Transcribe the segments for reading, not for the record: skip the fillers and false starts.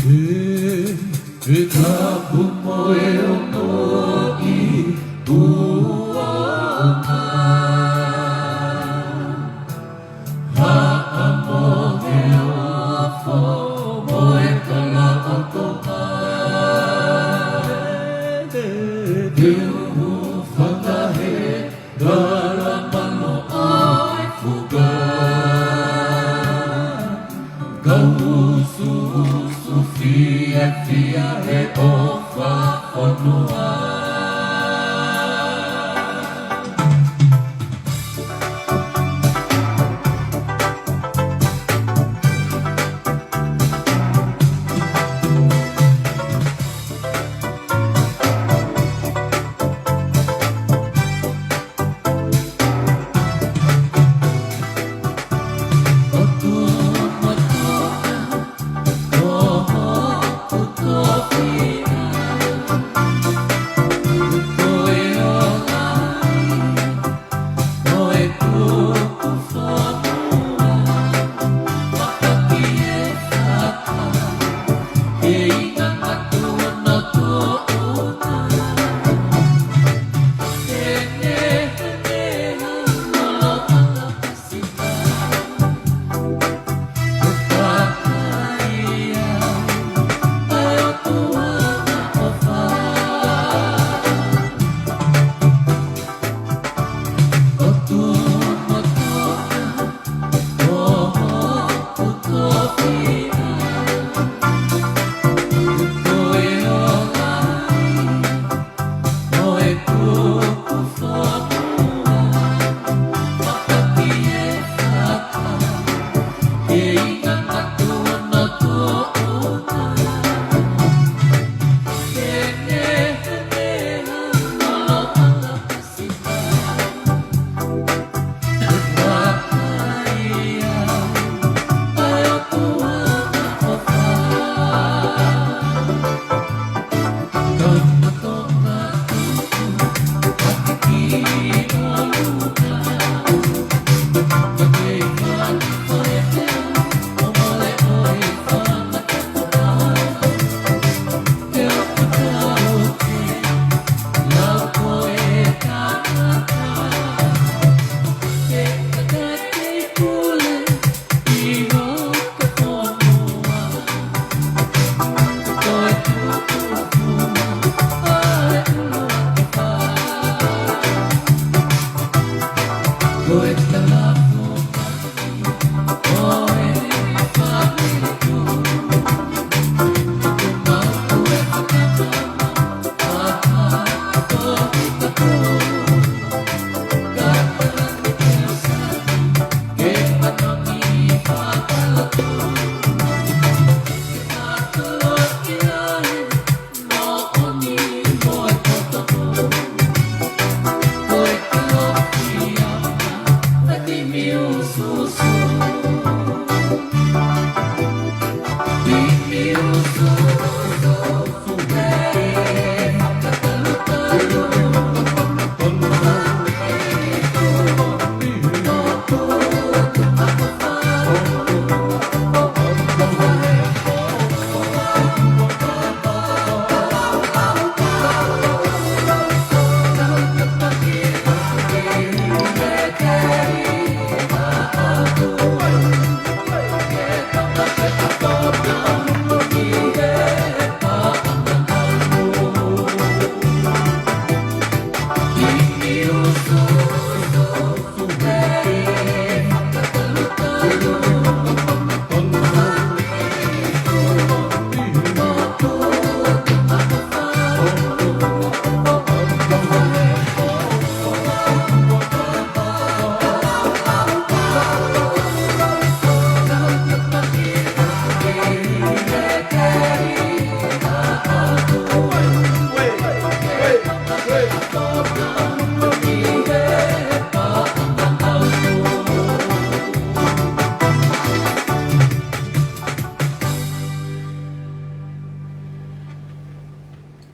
E ka pumoe o no I uoka Ha'a mohe o fo moe ka la o toka Diu whakahe gara mano ai fuga Gausu fia fia he ofa honua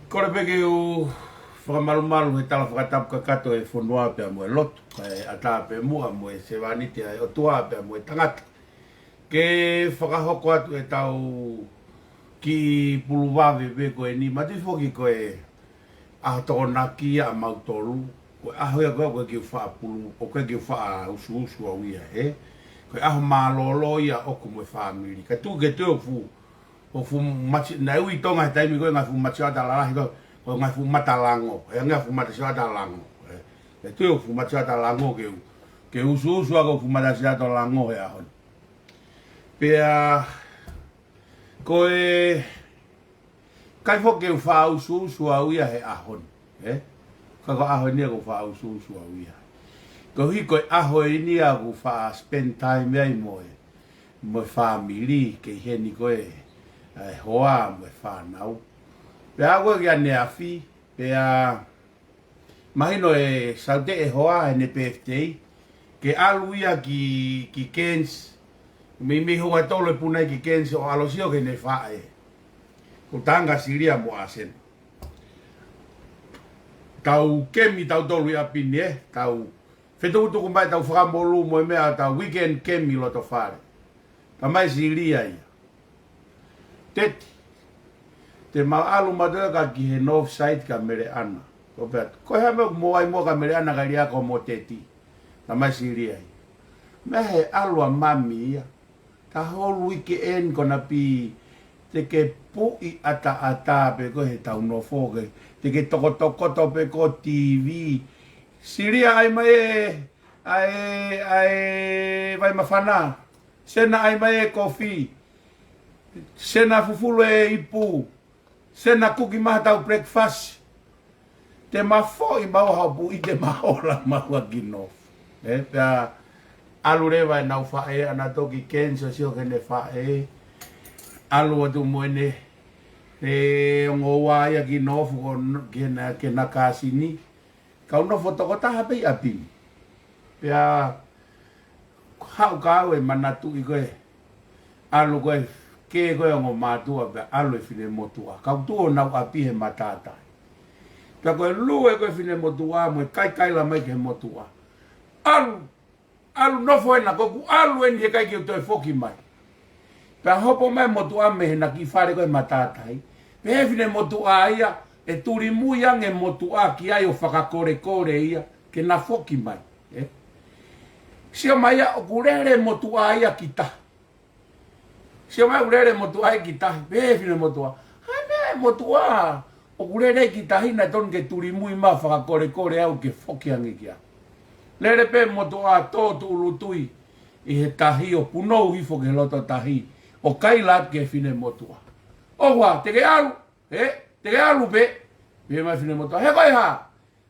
Kore peke u whakamarumaru he tala whakatapu kakato e whonua pia mo e lotu. Kai ata pe mua mo e se waniti o tua pia mo e tangata. Ke whakahoko atu e tau ki puluwawe be koe ni mati foki koe a tona kia mautolu koe aho ia koe ki wha pulu o koe ki wha usu usu au ia he koe aho malolo ia oku moe family ka tu ke te o fu machi na ui tonga he taimi koe ngai fu machi ata lalahi koe ngai fu matalango e ngai fu machi ata lango e te o fu machi ata lango ke usu usu ako fu machi ata lango he ahon pea koe kai fo ke fa usu usu au ia he ahon ka ko ahon ni ko fa usu usu au ia ko hi koe ahon ni ko fa spend time ai mo family ke he ni koe ai hoa mo fa nau pea ko ke ne afi pea mahino e saute e hoa ne PFT ke aluia ki Kens mi hoa tolo puna ki Kens o alosio ke ne fa ko tanga siria mo asen tau kemi tau tolu ia pini tau fetu tu ko mai tau framolu mo me ata weekend kemi lo to fare ta mai siria ia te ma alu madura ka ki he north side ka mere ana ko bet ko ha mo ai mo ka mere ana ka ria ko mo teti ta mai siria me he alu mami ia ta whole weekend kona pi te ke pui ata pe ko he tau no foge te ke toko to pe ko TV siria ai vai mafana sena ai mai coffee sena fufulo e ipu sena kuki ma tau breakfast te mafo i mau hapu i te maola mau gino pa alureva na fa ana toki kenso sio ke ne fa alu tu moene ngowa ya ki no fu ke na kasini ka no foto ko ta hape api ya hau ka we manatu i koe alu koe ke koe ngo matua pe alu fine motua ka tu na api he matata ka koe lu e koe fine motua mo kai la mai ke motua alu no foi na ko alu en he kai ki to foki mai pa hopo mai motua me na ki fare ko matata ai pe fine motua ia e turi muia nge motua ki ai o whakakore kore ia ke na foki mai sio mai o kurere motua ia kita sio mai kurere motua ia kita pe fine motua ai motua o kurere kita hina ton ke turi mui ma whakakore kore au ke foki angi kia lere pe motua to tulutui i he tahi o punou hifo ke loto tahi o kai lat ke fine motua o wa te ke alu te ke alu pe mai fine motua he kai ha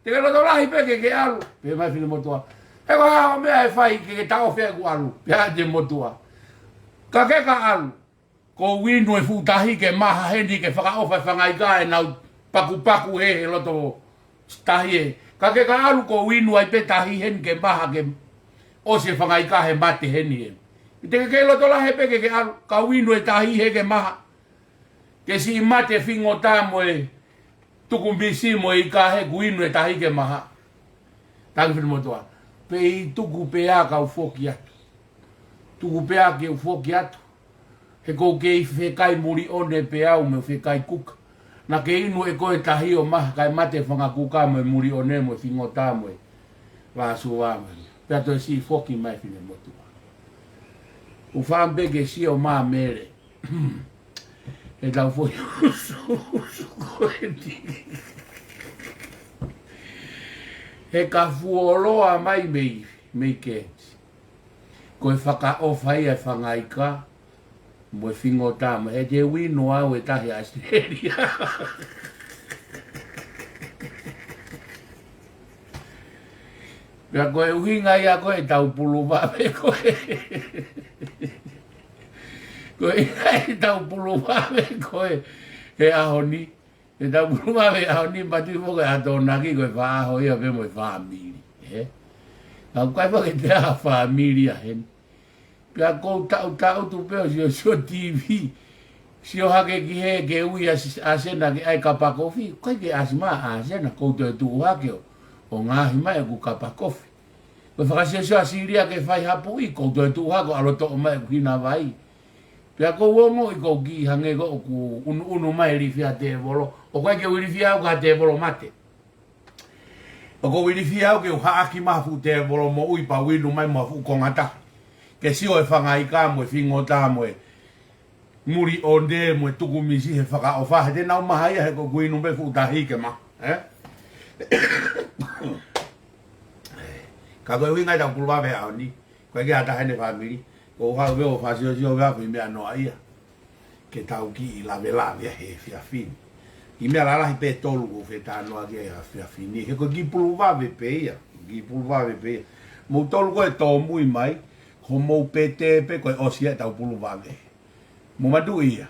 te ke loto lahi pe ke alu pe mai fine motua he kai ha me ai fai ke tao fe ku alu pe a je motua ka ke ka alu ko winu e fu tahi ke maha hendi ke whaka ofa whangai ka e nau paku he loto tahi ka ke ka alu ko winu ai pe tahi hen ke maha ke o se whangai ka he mate heni te ke loto la he pe ke alu ka winu e tahi he ke maha ke si mate fingo ta mo e tuku bisi mo i ka he winu e tahi ke maha tangi finu mo toa pe i tuku pe a ka ufoki atu tuku pe a ke ufoki atu he ko ke i whekai muri one pe au me whekai kuka na ke inu e koe tahi o maha kai mate whanga kuka mo e muri one mo e fingo ta mo e wasu wa mo pea to si foki mai fine mo toa o whambe ke si o maa mere e tau foi he ka fuoloa mai mei kensi koe whaka ofa ia whangai ka mo e whingo tama he te wino au e tahi Australia pea koe uhinga ia koe tau pulu wawe koe koe ia tau pulu wawe koe he ahoni e tau pulu wawe ahoni pati moke atonaki koe whaaho ia pe mo e whaamiri kau kai wake te a whaamiri ahen pea kou tau tu peo sio TV sio hake ki he ke ui asena ki ai kapa kofi kai ke asma asena kou te tu hake o ngahi mai ku kapa kofi ko whakasio sio asiria ke whai hapu i kou te tu hako alo to mai ku hina vai Pia ko mo ko ki hange ko ku unu mai ri fia te bolo. O kai ke ri fia ka te bolo mate. O ko ri fia ke ha aki ma fu te bolo mo ui pa wi nu mai mo fu ko ngata. Ke si o e whanga i ka mo e whingo tā mo e muri onde mo e tuku misi he whaka o wha. He te nau maha ia he ko kuinu me fu tahi ke ma. Ka koe wingai tau kuluwa me au ni. Koe ke ata hene whamiri. Ko wha uwe o whasio sio wea kui mea noa ia. Ke tau ki i lawe lawe he fia fini. I mea lalahi pe tolu ko whe tā noa ki a fia fini. He ko ki puluwa me pe ia. Ki puluwa me pe ia. Mo tolu ko e tō mui mai. Ko mou pete pe koe osia tau pulu wame. Mo madu ia.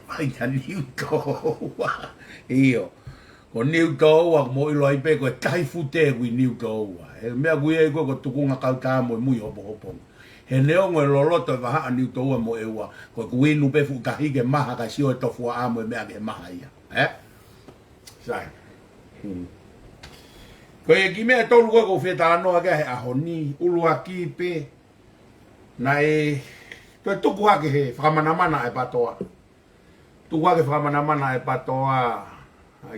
Mai ka niu tōua. Iyo. Ko niu tōua mo ilo ai pe koe tai fute kui niu tōua. He mea kui e koe ko tukunga kautaa mo mui hopo hopo. He neongo e loloto e waha a niu tōua mo e ua. Koe kui inu pe fu kahike maha ka sio e tofua amo e mea ke maha ia. Sai. Koe e ki mea tolu koe ko wheta anoa kia he aho ni ulua ki pe na e toi tuku hake he whakamanamana e patoa. Tuku hake whakamanamana e patoa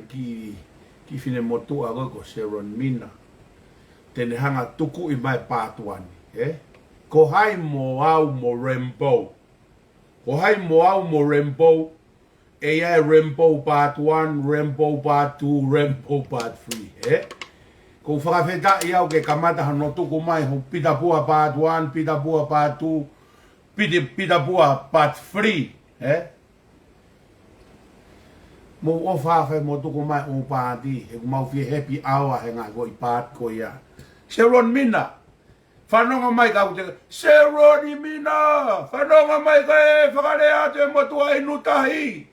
ki whine motua koe ko Sharon Mina. Tene hanga tuku i mai pātuani. Ko hai mo au mo Rainbow. Ko hai mo au mo Rainbow. E ai Rainbow Part 1, Rainbow Part 2, Rainbow Part 3. Ko whakawheta i au ke kamata hano tuku mai ho Pitapua Part 1, Pitapua Part 2, Pitapua Part 3. Mo o whawhe mo tuku mai o pāti, he kumau fie happy hour he ngai ko i part ko ia. Sharon Mina, whanonga mai ka kuteka, Sharon Mina, whanonga mai ka e whakare atu e motua e nutahi.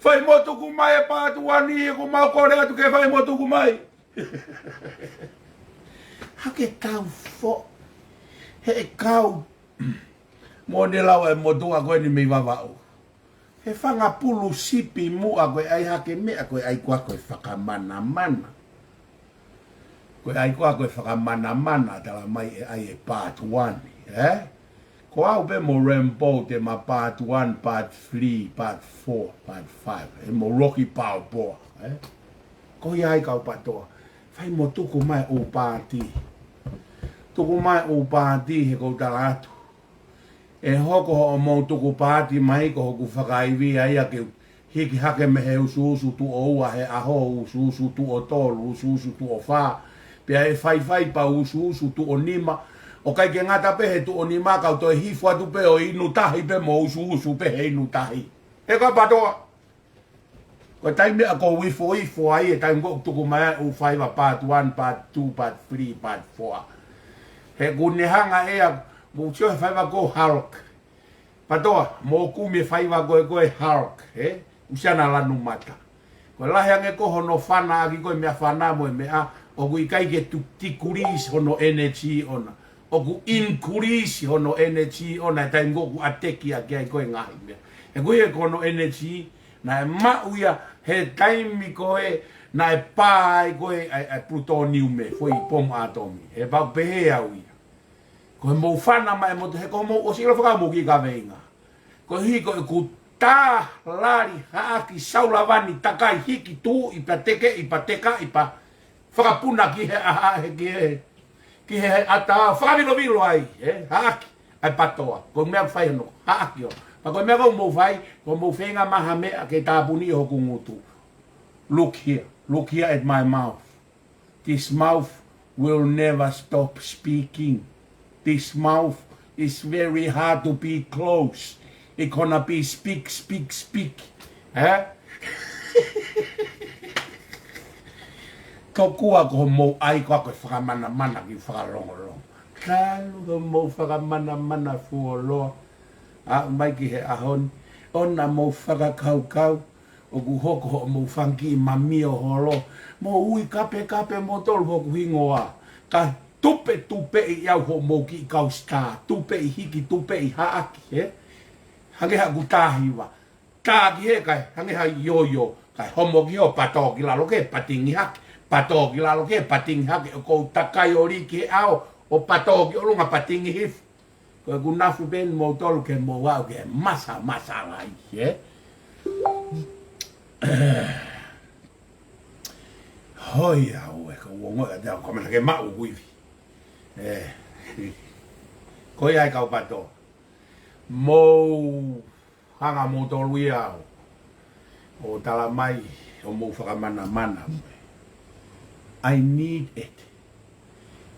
Whai mo tuku mai e Part 1 i e kumau kore atu ke whai mo tuku mai. Hake kau fo he kau mo ne lawa e motunga koe ni mei wawau he whanga pulu sipi mu a koe ai hake mea koe ai kua koe whakamana mana koe ai kua koe whakamana mana tala mai e ai e Part 1 ko au pe mo Rainbow te ma Part 1, Part 3, Part 4, Part 5 e mo Rocky Balboa ko iai kau patoa Fai mo tuku mai o pāti. Tuku mai o pāti he kou tala atu. E hoko ho o mou tuku pāti mai ko hoku whakaiwi ai a ke hiki hake me he usu tu o ua he aho usu tu o tolu, usu tu o whā. Pea e whai pa usu tu o nima. O kai ke ngata pe he tu o nima kau toi hifua tu pe o inu tahi pe mo usu pe he inu tahi. He ka patoa. Ko tai mea ko wifo ai e tai ngok tuku mai o whaiwa Part 1, Part 2, Part 3, Part 4. He kune hanga ea mo tio he whaiwa ko Hulk. Patoa, mo kume whaiwa koe Hulk, usiana lanu mata. Ko lahe ange ko hono whana aki koe mea whana mo e mea o ku ikai ke tu tikuris hono energy ona. O ku increase hono energy ona e tai ngoku ateki a kia i koe ngahi mea. E koe e kono energy na e mauia he taimi koe na e pai koe ai plutonium me foi pom atomi e pau pehe au ia koe mou whana mai mo he koe mou o sila whakamu ki ka veinga koe hi koe ku tā lari haaki saulavani takai hiki tū i pa teke i pa teka i pa whakapuna ki he aha he ki he ata whakavilo ai haaki ai patoa koe mea whai no haaki o pa koe mea kau mou whai koe mou whenga maha mea ke tāpuni o hoku ngutu. Look here at my mouth. This mouth will never stop speaking. This mouth is very hard to be closed. It's gonna be speak. Tokua ko mo ai ko whakamana ki whakalongolong. Kalu ko mo whakamana fuolo. Mai ki he ahon. Ona mo whakakau. O ku hoko mo whanki mami o holo. Mo ui kape mo tolu hoku hingoa. Ka tupe i au ho mo ki kau sta. Tupe i hiki, tupe i haaki. Hange ha kutahiwa. Tāki he kai, hange ha yoyo. Kai homo ki o pato ki lalo ke patingi haki. Pato ki lalo ke patingi haki. O kou takai o riki au. O pato ki o lunga patingi hifu. Ko ku nafu ben mo tolu ke mo wa ke masa lai ye. Hoi au e ko wongo da ko me ke ma u wifi. Ko ia ka pato. Mo hanga mo tolu ia. O tala mai o mo whakamana mana. I need it.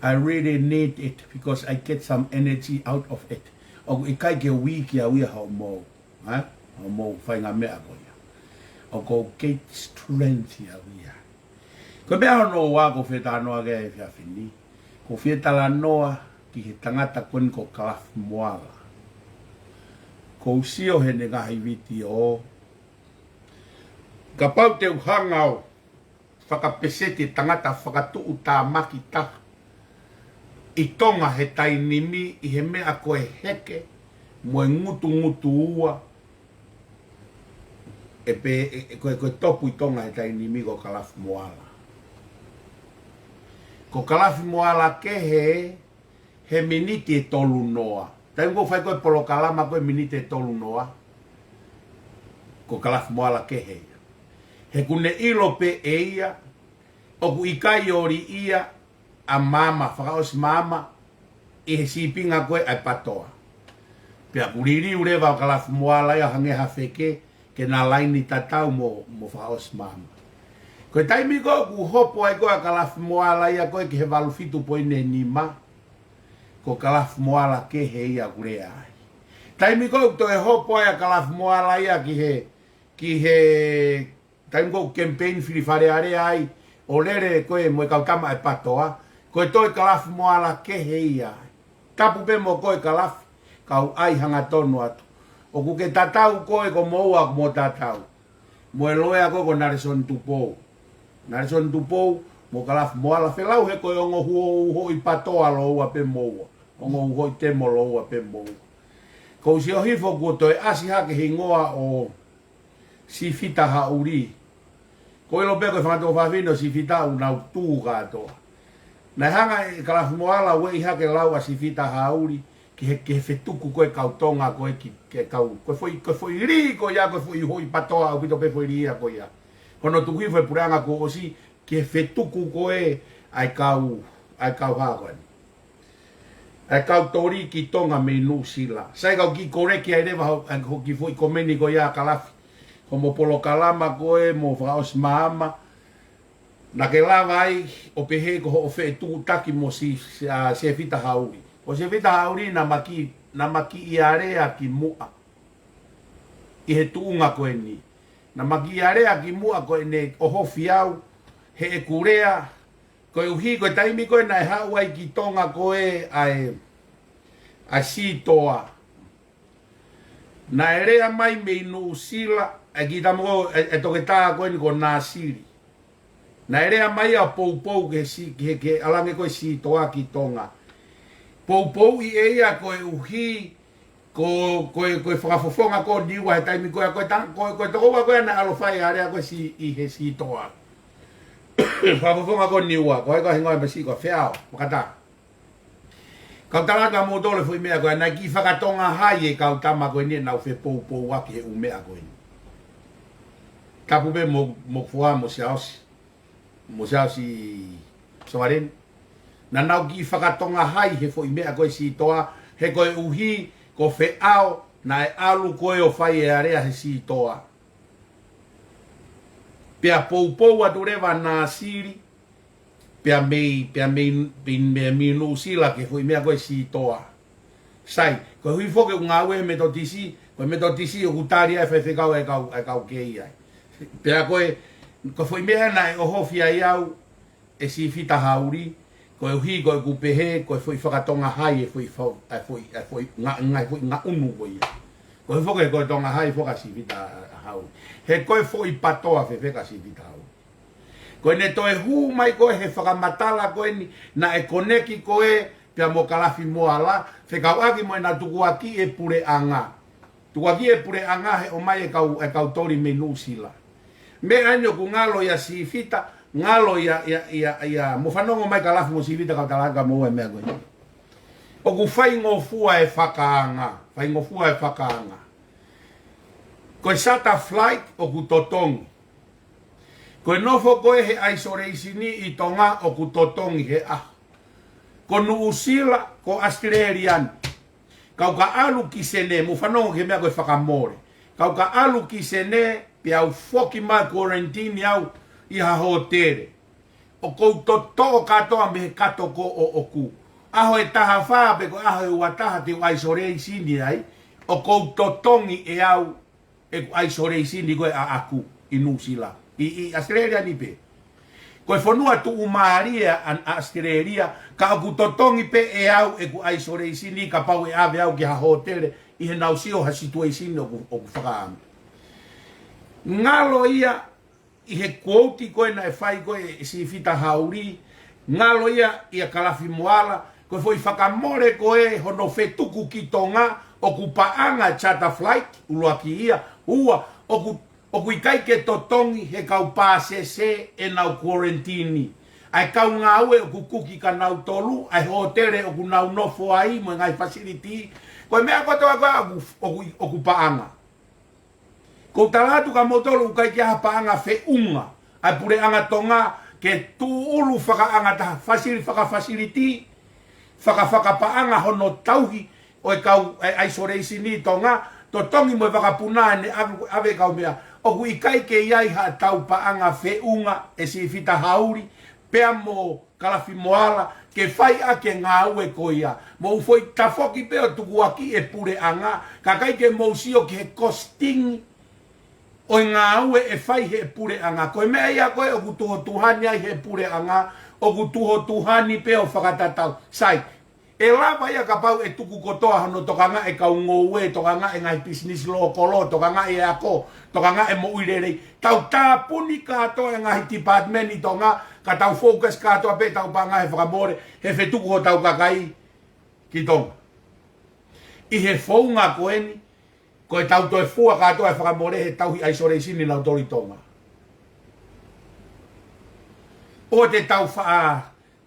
I really need it because I get some energy out of it. O i kai ke wiki a wia hao mo. O mo whainga mea ko ia. O ko get strength ia wia. Ko mea no wa ko wheta noa ke e whiawhini. Ko wheta la noa ki he tangata kon ko kalaf moala. Ko usio he ne ngahi viti o. Ka pau te uhangau. Whakapesete tangata whakatu ta maki ta. I tonga he tainimi i he mea koe heke. Mo e ngutu ua. E pe koe topu i tonga he tainimi ko kalafu moala. Ko kalafu moala ke he miniti e tolu noa. Tai ngo fai koe polo kalama koe miniti e tolu noa. Ko kalafu moala ke he. He kune ilo pe e ia. O ku ikai ori ia. A mama, whakaos mama. I he sipinga koe ai patoa. Pea kuriri urewa o kalafu moala ia hange hawheke. Ke na laini tatau mo whakaos mama. Koe taimi koe ku hopo ai koe kalafu moala ia koe ki he walufitu poine nima. Ko kalafu moala ke he ia kure ai. Taimi koe to e hopo ai kalafu moala ia ki he taimi koe campaign whiriwhareare ai. O lere koe mo e kautama e patoa. Koe toi kalafu moala ke he ia. Tapu pe mo koe kalafu. Kau ai hanga tonu atu. O ku ke tatau koe ko moua mo tatau. Mo e loea koe ko Nareson Tupou. Nareson Tupou mo kalafu moala whelau he koe ongo huo i patoa lo ua pe moua. Ongo huo i temo lo ua pe moua. Kou si o hifo kua toi asi hake hingoa o si fita hauri. Koe lo pe koe whangato whawhino si fita u nau tū katoa. Nai hanga e kalafu moala ue i hake lau a si fita hauri. Ki he whetuku koe kautonga koe ke kau. Koe foi ri koe ia koe foi hoi patoa au pito pe foi ria koe ia. Kono tuku hifo e puranga ko osi ki he whetuku koe ai kau hakoani. Ai kau tori ki tonga me nu sila. Sai kau ki koreki ai rewa ki foi komeni koe ia kalafi. Ko mo polo kalama koe mo whaos maama. Na ke lava ai o pehe ko ho fe tu taki mo si se fita hauri. O se fita hauri na maki i area ki mua. I he tuunga koe ni. Na maki i area ki mua koe ne o hofi au. He e kurea. Koe uhi koe taimi koe na e hau ai ki tonga koe ai si toa. Na erea mai me inu sila. E ki tamo e toke taa koe ni ko nā siri. Na erea mai a pou ke alange koe si toa ki tonga. Pou i eia koe uhi koe whakafofonga ko niwa he taimi koe tokoa koe na alofai area koe si i he si toa. Whakafofonga ko niwa koe koe hingoe masi koe whiao wakata. Kau talaka mo tole fui mea koe na ki whakatonga hai e kau tama koe ni nau whe pou waki he umea koe ni. Tapu be mo fua mo siaosi soaren. Na nau ki whakatonga hai he fo i mea koe si toa. He koe uhi ko whe ao na e alu koe o whai e area he si toa. Pea pou atu rewa nā siri. Pea mei nu sila ke fo i mea koe si toa. Sai, koe hui foke ngā ue me to tisi. Koe me to tisi o kutari ai whewhekau e kau kei ai. Pea koe foi mea na e ohofi ai au e si fita hauri. Koe uhi koe kupehe, koe foi whakatonga hai e foi ngā unu koe ia. Koe whoke koe tonga hai whoka si fita hauri. He koe foi patoa whewheka si fita hauri. Koe ne toe hu mai koe he whakamatala koe ni na e koneki koe pia mo kalafi moa la. Whekau aki moe na tukuaki e pure anga. Tukuaki e pure anga he o mai e kau tori me nusila. Me anyo ku ngalo ya si fita, ngalo ya mo whanongo mai kalafu mo si fita kau talanga mo e mea koe. O ku whaingofua e whakaanga. Whaingofua e whakaanga. Koe sata flight o ku totongi. Koe nofo koe he isolationi I tonga o ku totongi he ah. Ko New Zealand, ko Australian. Kau ka alu ki sene, mu whanongo ke mea koe whakamore. Kau ka alu ki sene, pe au whoki mai quarantine au I ha hotere. O kou to katoa me he kato ko o oku. Aho e taha whaa pe ko aho e wataha te isolationi ai. O kou totongi e au e isolationi koe a aku I New Zealand. I Australia ni pe. Koe whanua tu umaharia an Australia, ka aku totongi pe e au e ku isolationi ka pau e ave au ki ha hotere I he nausio ha situation o ku whakaama. Ngalo ia I he quote koe na e whai koe e si fita hauri, ngalo ia kalafi moala, koe foi whakamore koe hono whetuku ki tonga o ku paanga charter flight, ulua ki ia, ua o ku ikai ke totongi he kau pāsese e nau quarantini. Ai kau ngā ue o ku kuki ka nau tolu, ai hotere o ku nau nofo ai, mo ngai facility, koe mea kotoa koe o ku paanga. Ko talatu ka motolo ukai ki ha paanga fe unga, ai pure anga tonga ke tu ulu whakaanga ta facility, whaka paanga hono tauhi, o e kau isolationi tonga, to tongi mo whakapuna ne ave kau mea, o ku ikai ke iai ha tau paanga fe unga, e si fita hauri, pea mo kalafi moala, ke whai ake ngā ue koia, mo ufoi tafoki peo tuku aki e pure anga, ka kai ke mousio ki he costing, o ngā ue e whai he pure anga. Koe mea ia koe o ku tuho tuhani ai he pure anga, o ku tuho tuhani peo whakatatau. Sai, e lava ia ka pau e tuku kotoa hano toka ngā e kau ngōue, toka ngā e ngai business law kolo, toka ngā e ako, toka ngā e mo uirerei. Tau tāpuni katoa e ngai department I tonga, ka tau focus katoa pe tau pa ngai whakamore, he whetuku ho tau kakai ki tonga. I he whaunga koeni, ko e tau toe fua katoa e whakamore he tau hi isolationi lau tori tonga. O te tau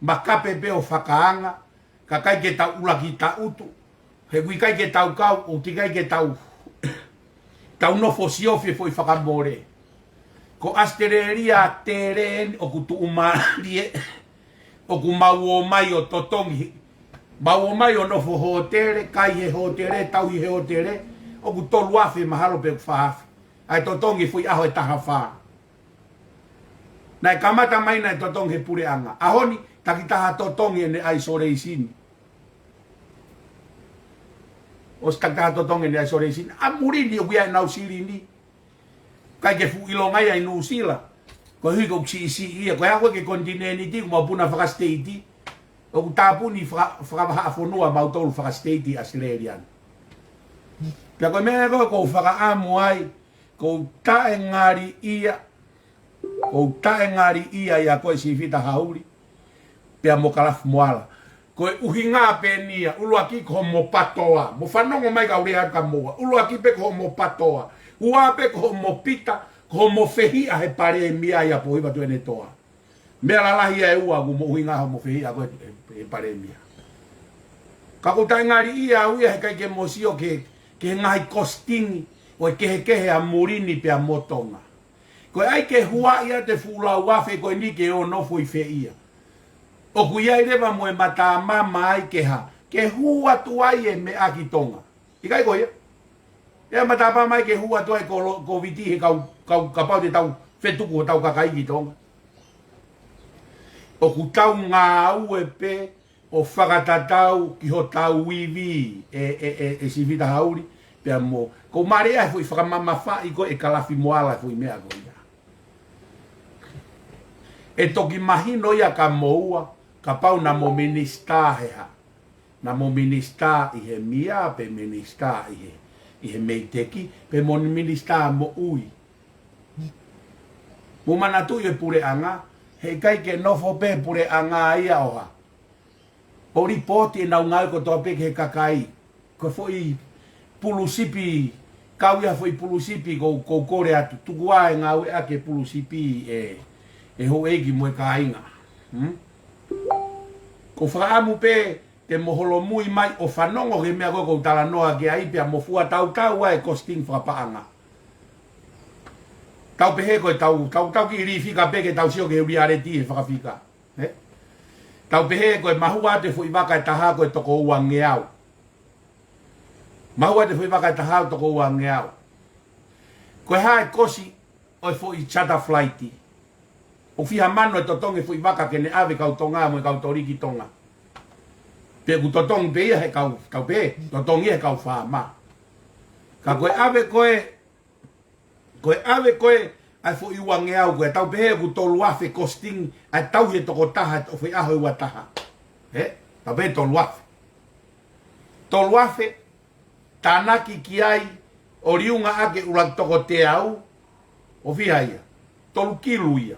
makape peo whakaanga, ka kai ke tau ulaki ta utu, he kui kai ke tau kau, o ti kai ke tau nofo siofi foi whakamore. Ko Australia teren o ku tu umarie, o ku mau o mai o totongi, mau o mai o nofo hotere, kai he hotere, tau he hotere, o ku tolu afe mahalo pe whaafi. Ai totongi fui aho e taha whaa. Nai kamata mai nai totongi he pure anga. Ahoni, taki taha totongi ene isolationi. Os taki taha totongi ene isolationi. A murini o kuia e nau sirini. Kai ke fu ilongai ai New Zealand. Ko hui ko ksi ia. Ko hako ke kontineni ti, kuma puna whakasteiti. O ku tāpuni whakawhaafonua mautolu whakasteiti Australian. Pia koe mea koe whakaamu ai, ko tae ngari ia, ia koe si fita hauri, pia mo kalafu moala. Koe uhi ngā penia, ulua ki ko mo patoa, mo whanongo mai ka uri haka moa, ulua ki pe ko mo patoa, ua pe ko mo pita, ko mo whehia he pare mia ia po hiwa tuene toa. Mea lalahi e ua ku mo uhi ngā mo whehia koe he pare mia. Kako tae ngari ia uia he kai ke mo sio ke ngai kostingi, o kehe a murini pe a motonga. Koe ai ke hua ia te fulau wafe koe ni ke o nofo I fe ia. O kui ai rewa mo e mata mama ai ke ha, ke hua tu ai e me aki tonga. I kai koe ia? Ea mata mama ai ke hua tu ai ko viti he kau kapau te tau whetuku o tau kakai ki tonga. O ku tau ngā ue pe, o whakatatau ki ho tau wiwi e si vita hauri. Pea mo, ko marea fui whakamama whai ko e kalafi moala fui mea ko ia. E toki mahino ia ka moua, ka pau na mo minista heha. Na mo minista I he mia, pe minista I he meiteki, pe mo minista mo ui. Mo manatu I pure anga, he kai ke nofo pe pure anga ia oha. O ripoti e nau ngai ko toa pe ke he kakai, ko foi pulusipi, kau ia foi pulusipi ko kore atu, tukua e ngau e ake pulusipi e ho egi mo e ka inga. Ko whaamu pe, te moholo mui mai o whanongo ke mea koko tala noa ke ai pia mo fua tau wa e kosting whapaanga. Tau pehe koe tau ki rifika peke tau sio ke uri areti e whakawhika. Tau pehe koe mahua te fui waka e taha koe toko ua ngeau. Mahua te fui waka e taha toko ua ngeau. Koe hae kosi oi fui chata flighti. O fiha mano e totonge fui waka ke ne ave kau tonga mo e kau toriki tonga. Pe ku totong pe ia he kau pe, totong ia he kau wha Ka koe ave koe ai fo iwa ngeau koe tau pehe ku tolu afe kosting ai tau he toko taha o fai aho iwa taha. Tau pehe tolu afe. Tolu afe, tanaki ki ai o riunga ake ulang toko te au o fiha ia. Tolu kilu ia.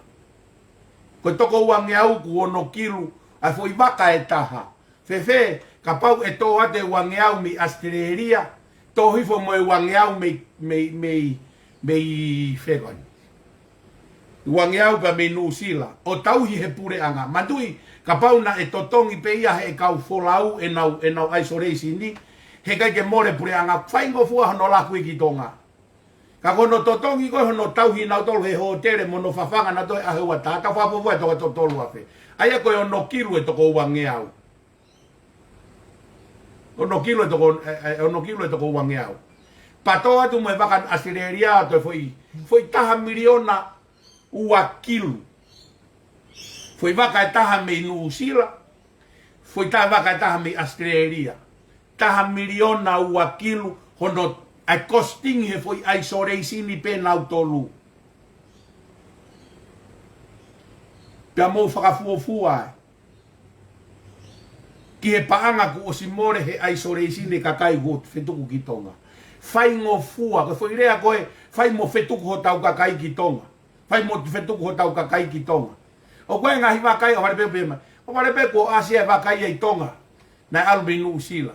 Koe toko ua ngeau ku ono kilu ai fo iwaka e taha. Fefe, ka pau e tō ate ua ngeau mi Australia, tō hifo mo e ua ngeau mei whekon. Ua ngeau pa mei Nusila, o tauhi he pure anga. Mandui, ka pau na e totongi pe ia he kau folau e nau isolation ni, he kai ke more pure anga, whaingo fua hono laku i ki tonga. Ka kono totongi koe hono tauhi nau tolu he hotere mono whawhanga na toi ahewa ta, ka whapofua e toko totolu afe. Aia koe ono kilu e toko ua ngeau. Ono kilo e toko ua ngeau. Pato atu mo e wakan Australia to foi taha miliona ua kilu. Foi waka e taha me Nusila, foi taha waka e taha me Australia. Taha miliona ua kilu hono ai costing he foi ai soreisini pe nau tolu. Pea mou whakafuofua ki he paanga ku o simore he ai soreisini kakai got fetuku ki tonga. Fai ngofua, ko foi rea koe, fai mo fetuku ho tau kakai ki tonga. Fai mo fetuku ho tau kakai ki tonga. O koe ngahi wakai o warepe pema. O warepe ko asia e wakai e tonga. Na albi Nusila.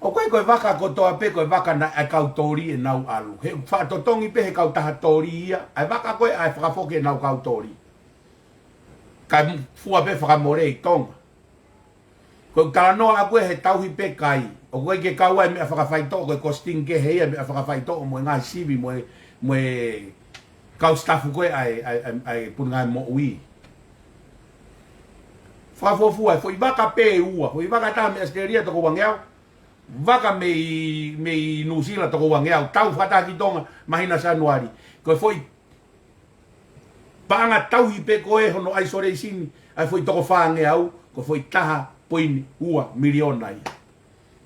O koe koe waka ko toa pe koe waka na e kau tori e nau alu. He whaatotongi pe he kau taha tori ia. Ai waka koe ai whakafoke e nau kau tori. Kai fua pe whakamore i tonga. Ko tala noa a koe he tauhi pe kai. O koe ke kaua e mea whakawhaito koe kosting ke hei e mea whakawhaito mo e ngai sivi mo e kau staffu koe ai pungai mo ui. Whakafofua e fo i waka pe ua. Fo i waka taha me Australia toko wangeau. Waka me Nusila toko wangeau. Tau whata ki tonga mahina Januari. Koe fo i paanga tauhi pe koe hono ai sore isini. Ai fo i toko whangeau. Koe fo i taha poini ua miliona ia.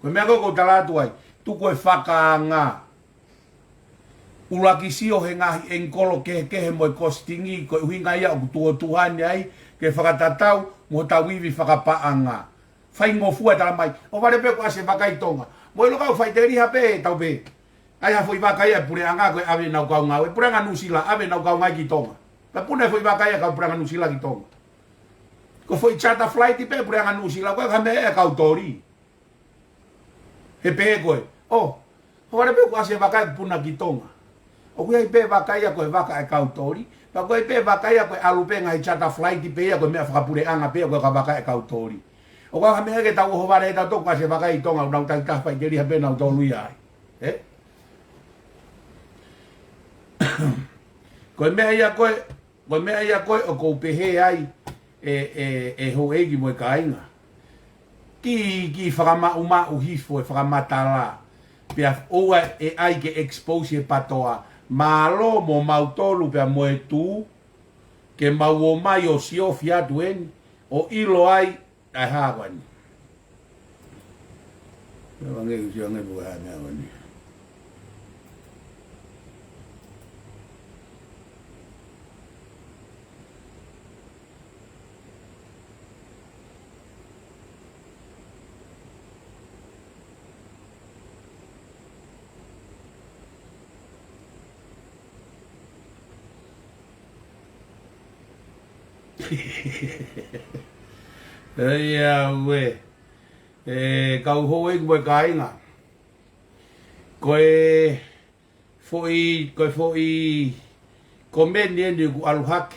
Koe mea koko talatu ai, tuko e whakaanga. Ulaki sio he ngahi enkolo kehe mo e kostingi, koe uhinga ia o kutua tuhani ai, ke whakatatau, mo tawiwi whakapaanga. Whai ngofua tala mai, o warepe ko ase wakai tonga. Mo ilo kau whaiteri hape tau pe. Ai hafo i wakai ai pure anga koe ave nau kau ngau, e pure anga Nusila, ave nau kau ngai ki tonga. Pa pune fo i wakai ai kau pure anga Nusila ki tonga. Ko foi chata flight pe pure anga Nusila, koe kame e kau tori. He pehe koe, o warepe ko ase wakai puna ki tonga. O koe pe wakai a koe waka e kau tori, pa koe pe wakai a koe alupe ngai chata flight pe a koe mea whakapure anga pe a koe ka wakai e kau tori. O koe kame eke tau oho ware e tau toko ase wakai tonga, unau tai tahpai keri hape nau tolu ia ai. Koe mea ia koe o kou pehe ai e ho egi mo e ka inga. Ki whakama uma uhifo e whakamatala. Pea oua e ai ke expose e patoa. Malo mo mautolu pea mo e tū. Ke mau o mai o sio fiatu eni. O ilo ai ai hawani. Wange usio ngebu hawani. Ia we kau hoe koe kainga koe foi komeni eni ku aluhake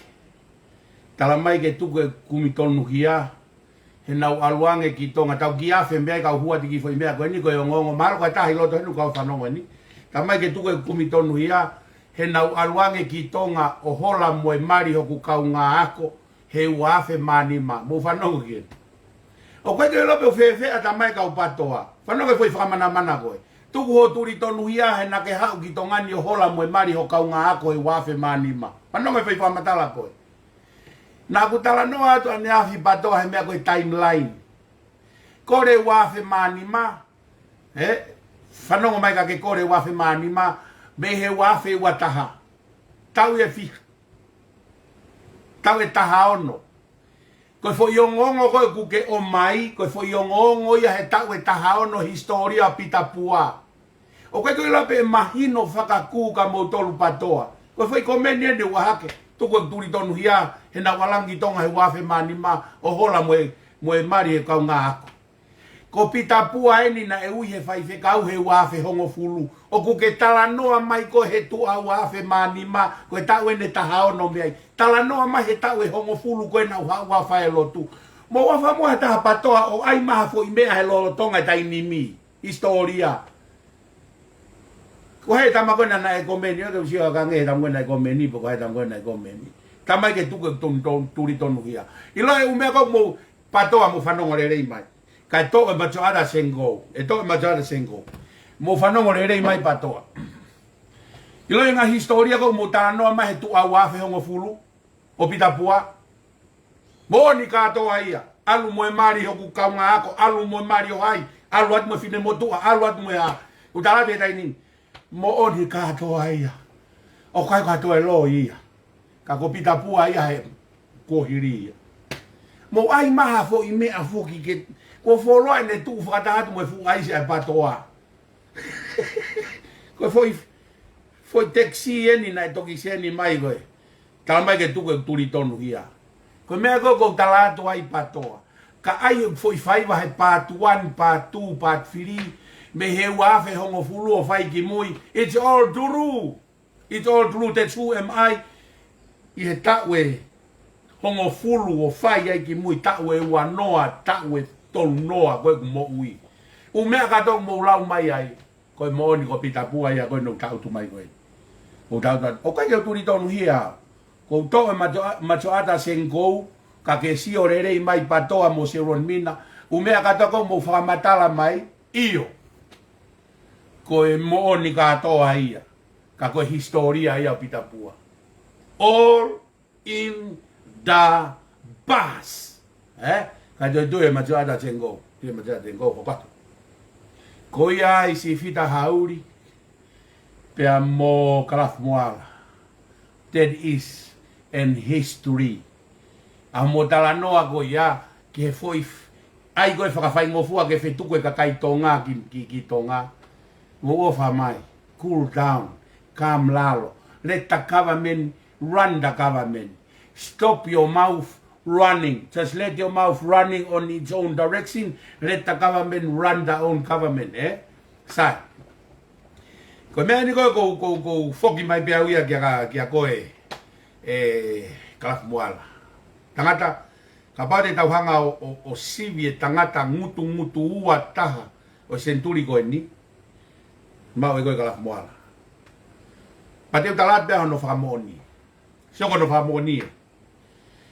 tala mai ke tuku e kumitonu kia he nau aluange ki tonga tau ki afe mea ka hua tiki fo mea koe ni koe ngongo malo ka tahi loto henu ka whanongo ni tamai ke tuko kumitonu ia he nau aluange ki tonga o hola moe mari hoku kau ngā ako he uafe manima mo whanongo ki o koe te lope o whewhe a tamai ka upatoa whanongo foi whakamana mana koe tuku ho turi tonu ia he na ke hau ki tongani o hola moe mari ho kau ngā ako he uafe manima whanongo foi whamatala koe na kutala noa atu ane afi patoa he mea koe timeline. Kore wafe manima. Whanongo mai ka ke kore wafe manima. Me he wafe wataha. Tau e fiha. Tau e taha ono. Koe fo iongongo koe kuke o mai. Koe fo iongongo ia he tau e taha ono historia pita pua. O koe koe lape e mahino whakaku ka mautolu patoa. Koe fo i komeni ene wahake. Tuko turi tonu hia he na walangi tonga he wafe manima o hola moe mari he kau ngā ako. Ko pita pua eni na e ui he whaife kau he wafe hongo fulu. O kuke tala noa mai ko he tua wafe manima ko e tau ene taha ono meai. Tala noa mai he tau e hongo fulu ko e na wafa e lotu. Mo wafa moa he taha patoa o ai maha fo i mea he lolo tonga e ta inimi. Historia. Ko he tama koe na e komeni, o te usio ka nge he tama koe na e komeni, po ko he tama koe na e komeni. Tama ke tuke turi tonu hia. Ilo e umea ko mo patoa mo whanongo re rei mai. Ka e to e macho ada sengo. E to e macho ada sengo. Mo whanongo re rei mai patoa. Ilo e ngā historia ko mo tānoa mai he tu au afe hongo fulu. O pita pua. Mo ni katoa ia. Alu mo e mari hoku kaunga ako. Alu mo e mari o hai. Alu atu mo fine mo tua. Alu atu mo e a. Utalabi e tainini. Mo oni katoa ia. O kai katoa e lo ia. Ka ko pita pua ia he kohiri ia. Mo ai maha fo i mea fo ki ke. Ko foloa ne tu whakatahatu mo e fu aise e patoa. Ko foi teksi eni na e toki seni mai koe. Tala mai ke tuko e turi tonu hia. Ko mea ko talatu ai patoa. Ka ai foi faiva he part 1, part 2, part 3. Me he wafe hongo fulu o fai ki mui. It's all true. It's all true. That's who am I. I he tawe hongo fulu o fai ai ki mui. Tawe wanoa, tawe tolu noa koe ku mo ui. U mea kato mo lau mai ai. Koe mo ni ko pita pua ia koe no tautu mai koe. O tautu. O kai ke turi tonu hia. Ko to e macho ata senkou. Ka ke si o rerei mai patoa mo se ron mina. U mea kato ko mo whakamatala mai. Iyo. Ko e mo ni katoa ia. Ka koe historia ia pita pua. All in the bus. Ka tu e macho ata senkou. Tu e macho ata senkou. Hokato. Ko ia i si fita hauri. Pea mo Kalaf Moala. That is an history. A mo tala noa ko ia ki he foi ai koe whakawhai ngofua ke whetuku e kakai tonga ki tonga. Mo ofa mai. Cool down. Calm lalo. Let the government run the government. Stop your mouth running. Just let your mouth running on its own direction. Let the government run their own government. Sai. Ko mea ni koe ko foki mai pia uia kia koe Kalaf Moala. Tangata, ka pate tauhanga o sivi e tangata ngutu ua taha o senturi koe ni. Mau e koe Kalaf Moala. Pate utalat pia no whakamoni. Sioko no whakamoni.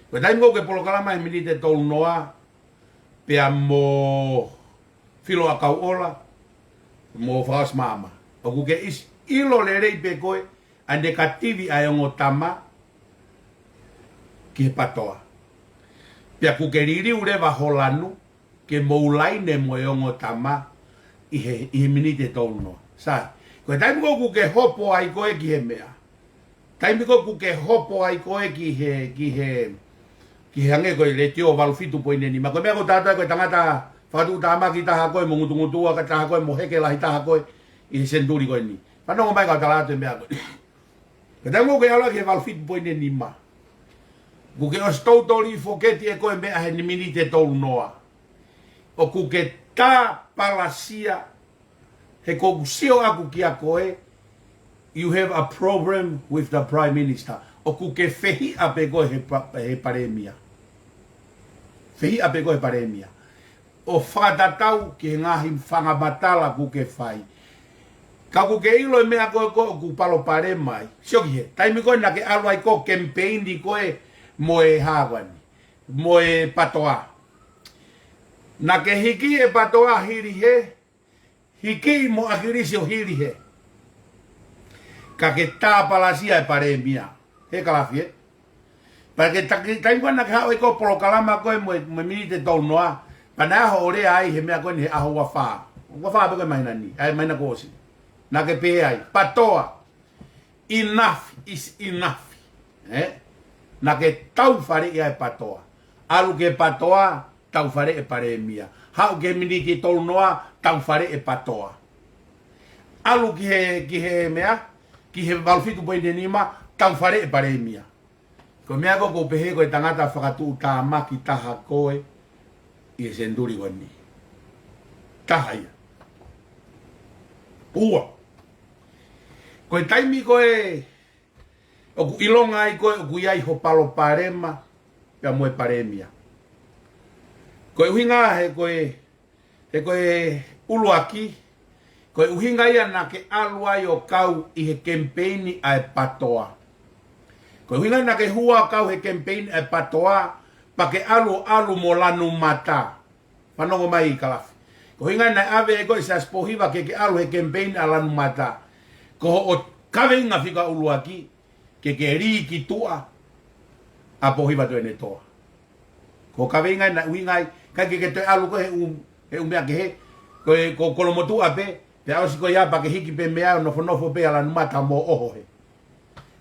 Koe taimo ke polokalama e minite tolu noa pia mo filo a kau ola mo whakas maama. O kuke is ilo le rei pe koe ande kativi a yongo tama ki he patoa. Pia kuke riri urewa holanu ke moulaine mo yongo tama i he minite tolu noa. Sai, koe taimi ko kuke hopo ai koe ki he mea. Taimi ko kuke hopo ai koe ki he hange koe le tio walufitu poine ni. Ma koe mea ko tata koe tangata whatu tama ki taha koe mo ngutungutua ka taha koe mo heke lahi taha koe i senturi koe ni. Whanongo mai ka talato e mea koe. Ka tango koe ala ki he walfitu poine ni ma. Kuke os tautoli foketi e koe mea he ni minite tolu noa. O kuke tā palasia he kokusio aku ki a koe. You have a problem with the Prime Minister. O kuke fehi a pe koe he paremia. Fehi ape koe paremia. O whakatatau ki ngahi whangabatala ku ke whai. Ka ku ke ilo e mea koe koe ku palo pare mai. Sioki he, taimi koe na ke alwai ko campaigni koe moe hawani. Moe patoa. Na ke hiki e patoa hiri he. Hiki mo akirisi o hiri he. Ka ke tā palasia e paremia. He kalafi he. Pake taimi koe na ke hao e ko polo kalama koe moe minite tau noa. Pana aho ore ai he mea koe ni he aho wafaa. Wafaa pe koe maina ni. Ai maina kosi. Na ke pe ai. Patoa. Enough is enough. Na ke tau whare ia e patoa. Alu ke patoa, tau whare e paremia. Hau ke minite tau noa, tau whare e patoa. Alu ki he mea, ki he walfitu poine nima, tau whare e paremia. Ko mea ko pehe koe tangata whakatu tā maki taha koe i e senduri wani. Taha ia. Ua. Koe taimi koe oku ilonga ai koe oku iai ho palo parema pia moe paremia. Koe uhinga he koe uluaki koe uhinga ia na ke alua i o kau i he campaigni ai patoa. Koe uhinga na ke hua kau he campaigni ai patoa pa ke alu mo lanu mata. Panongo mai i kalafi. Koe uhinga na ave e koe sa spohiva ke alu he campaigni ai lanu mata. Ko o kawenga fika uluaki ke ri ki tua a pohiva to ene toa. Ko kawenga na uhinga ka ke te alu ko he mea ke he ko kolomotu ape te ausi ko ia pa ke hiki pe mea nofo pe ala numata mo oho he.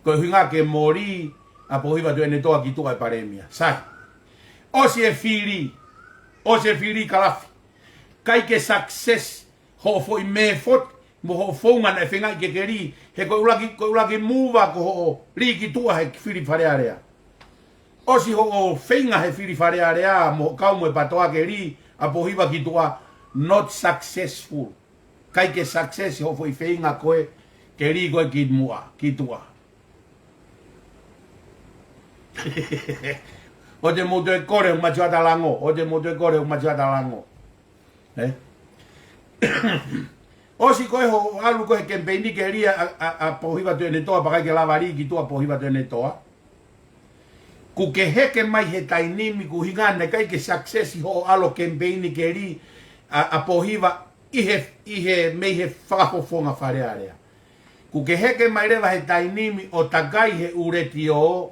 Ko uhinga ke mori a pohiva to ene toa ki tua e paremia. Sai. Osi e firi kalafi. Kai ke success ho fo i me fot mo ho fonga na fenga ke ri he ko ulaki muva ko ho ri ki tua he firi fare area. Osi ho fenga he firi fare area mo kau mo patoa ke ri a pohiva ki tua not successful. Kai ke success ho foi fenga koe ke ri koe ki mua ki tua. O te mo te kore o machuata lango, o te mo te kore o machuata lango. Osi koe ho alu koe campaigni ke ria a pohiva tu ene toa pakai ke lavari ki tua pohiva tu ene toa. Ku ke heke mai he tainimi ku hingane kai ke success ho alo campaigni ke ri a pohiva ihe mei he whakafofonga whare area. Ku ke heke mai rewa he tainimi o takai he ureti o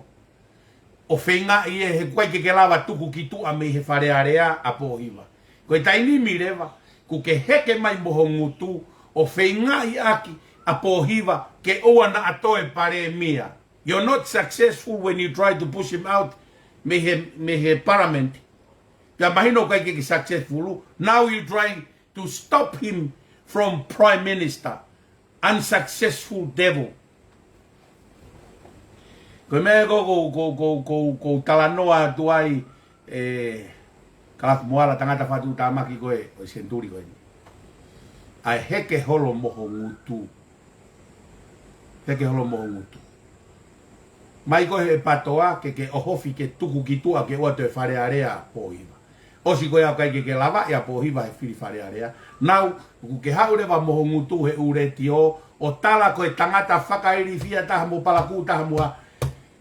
whenga i he koe ke lawa tuku ki tua mei he whare area a pohiva. Koe tainimi rewa ku ke heke mai moho ngutu o whenga i aki a pohiva ke oa na atoe pare mia. You're not successful when you try to push him out me he parliament. Ya mahino kai ke successful. Now you're trying to stop him from prime minister. Unsuccessful devil. Koe mea ko talanoa tuai kalaf moala tangata fatu tamaki koe o senturi koe. Ai heke holo moho ngutu. Heke holo moho ngutu. Mai koe he patoa ke ohofi ke tuku ki tua ke oa te whare area pohiva. Osi koe au kai ke lava e a pohiva he whiri whare area. Nau, ku ke haurewa moho ngutu he ureti o tala koe tangata whakairi fia taha mo palaku taha mua.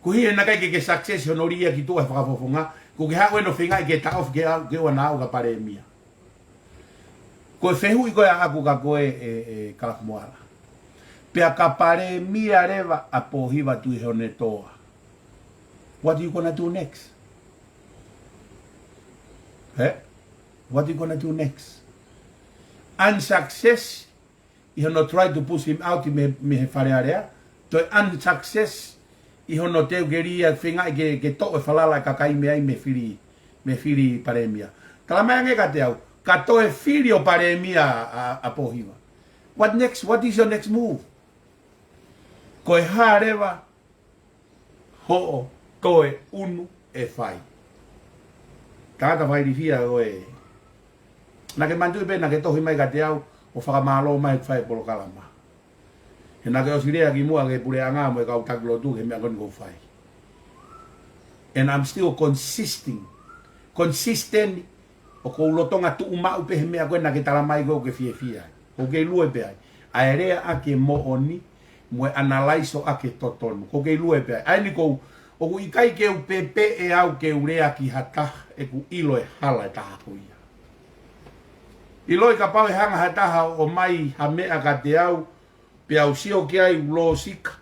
Ku hie na kai ke success honoria ki tua he whakafofonga. Ku ke hau eno whinga ke taof ke oa na au ka pare mia. Koe whehui koe aku ka koe kalakumoala. Pea ka pare mia rewa a pohiva tui hone toa. What are you gonna do next? What are you gonna do next? Unsuccess, you have not tried to push him out in me whare area. To unsuccess, you have not teo geria whinga ke to e whalala ka kai mea me whiri pare mia. Tala mea nge ka te au. Ka toe whiri o pare mia a pohiva. What next? What is your next move? Koe harewa ho'o toe unu e whai. Tangata whai ri fia koe. Na ke mantu pe na ke tohi mai ka te au o whakamalo mai whai polo kalama. He na ke osirea ki mua ke pure anga mo e kau taklo tu ke mea koni ko whai. And I'm still consisting consistent o ko lotonga tu uma upe mea ko na ke tala mai go ke fie o ke lue pe ai aerea ake mo oni mo analyze o ake totonu ko ke lue pe ai ni ko o ku ikai ke upepe e au ke urea ki hata e ku ilo e hala e taha ko ia ilo e ka pau e hanga hataha o mai ha mea ka te au pe au sio ki ai ulo sika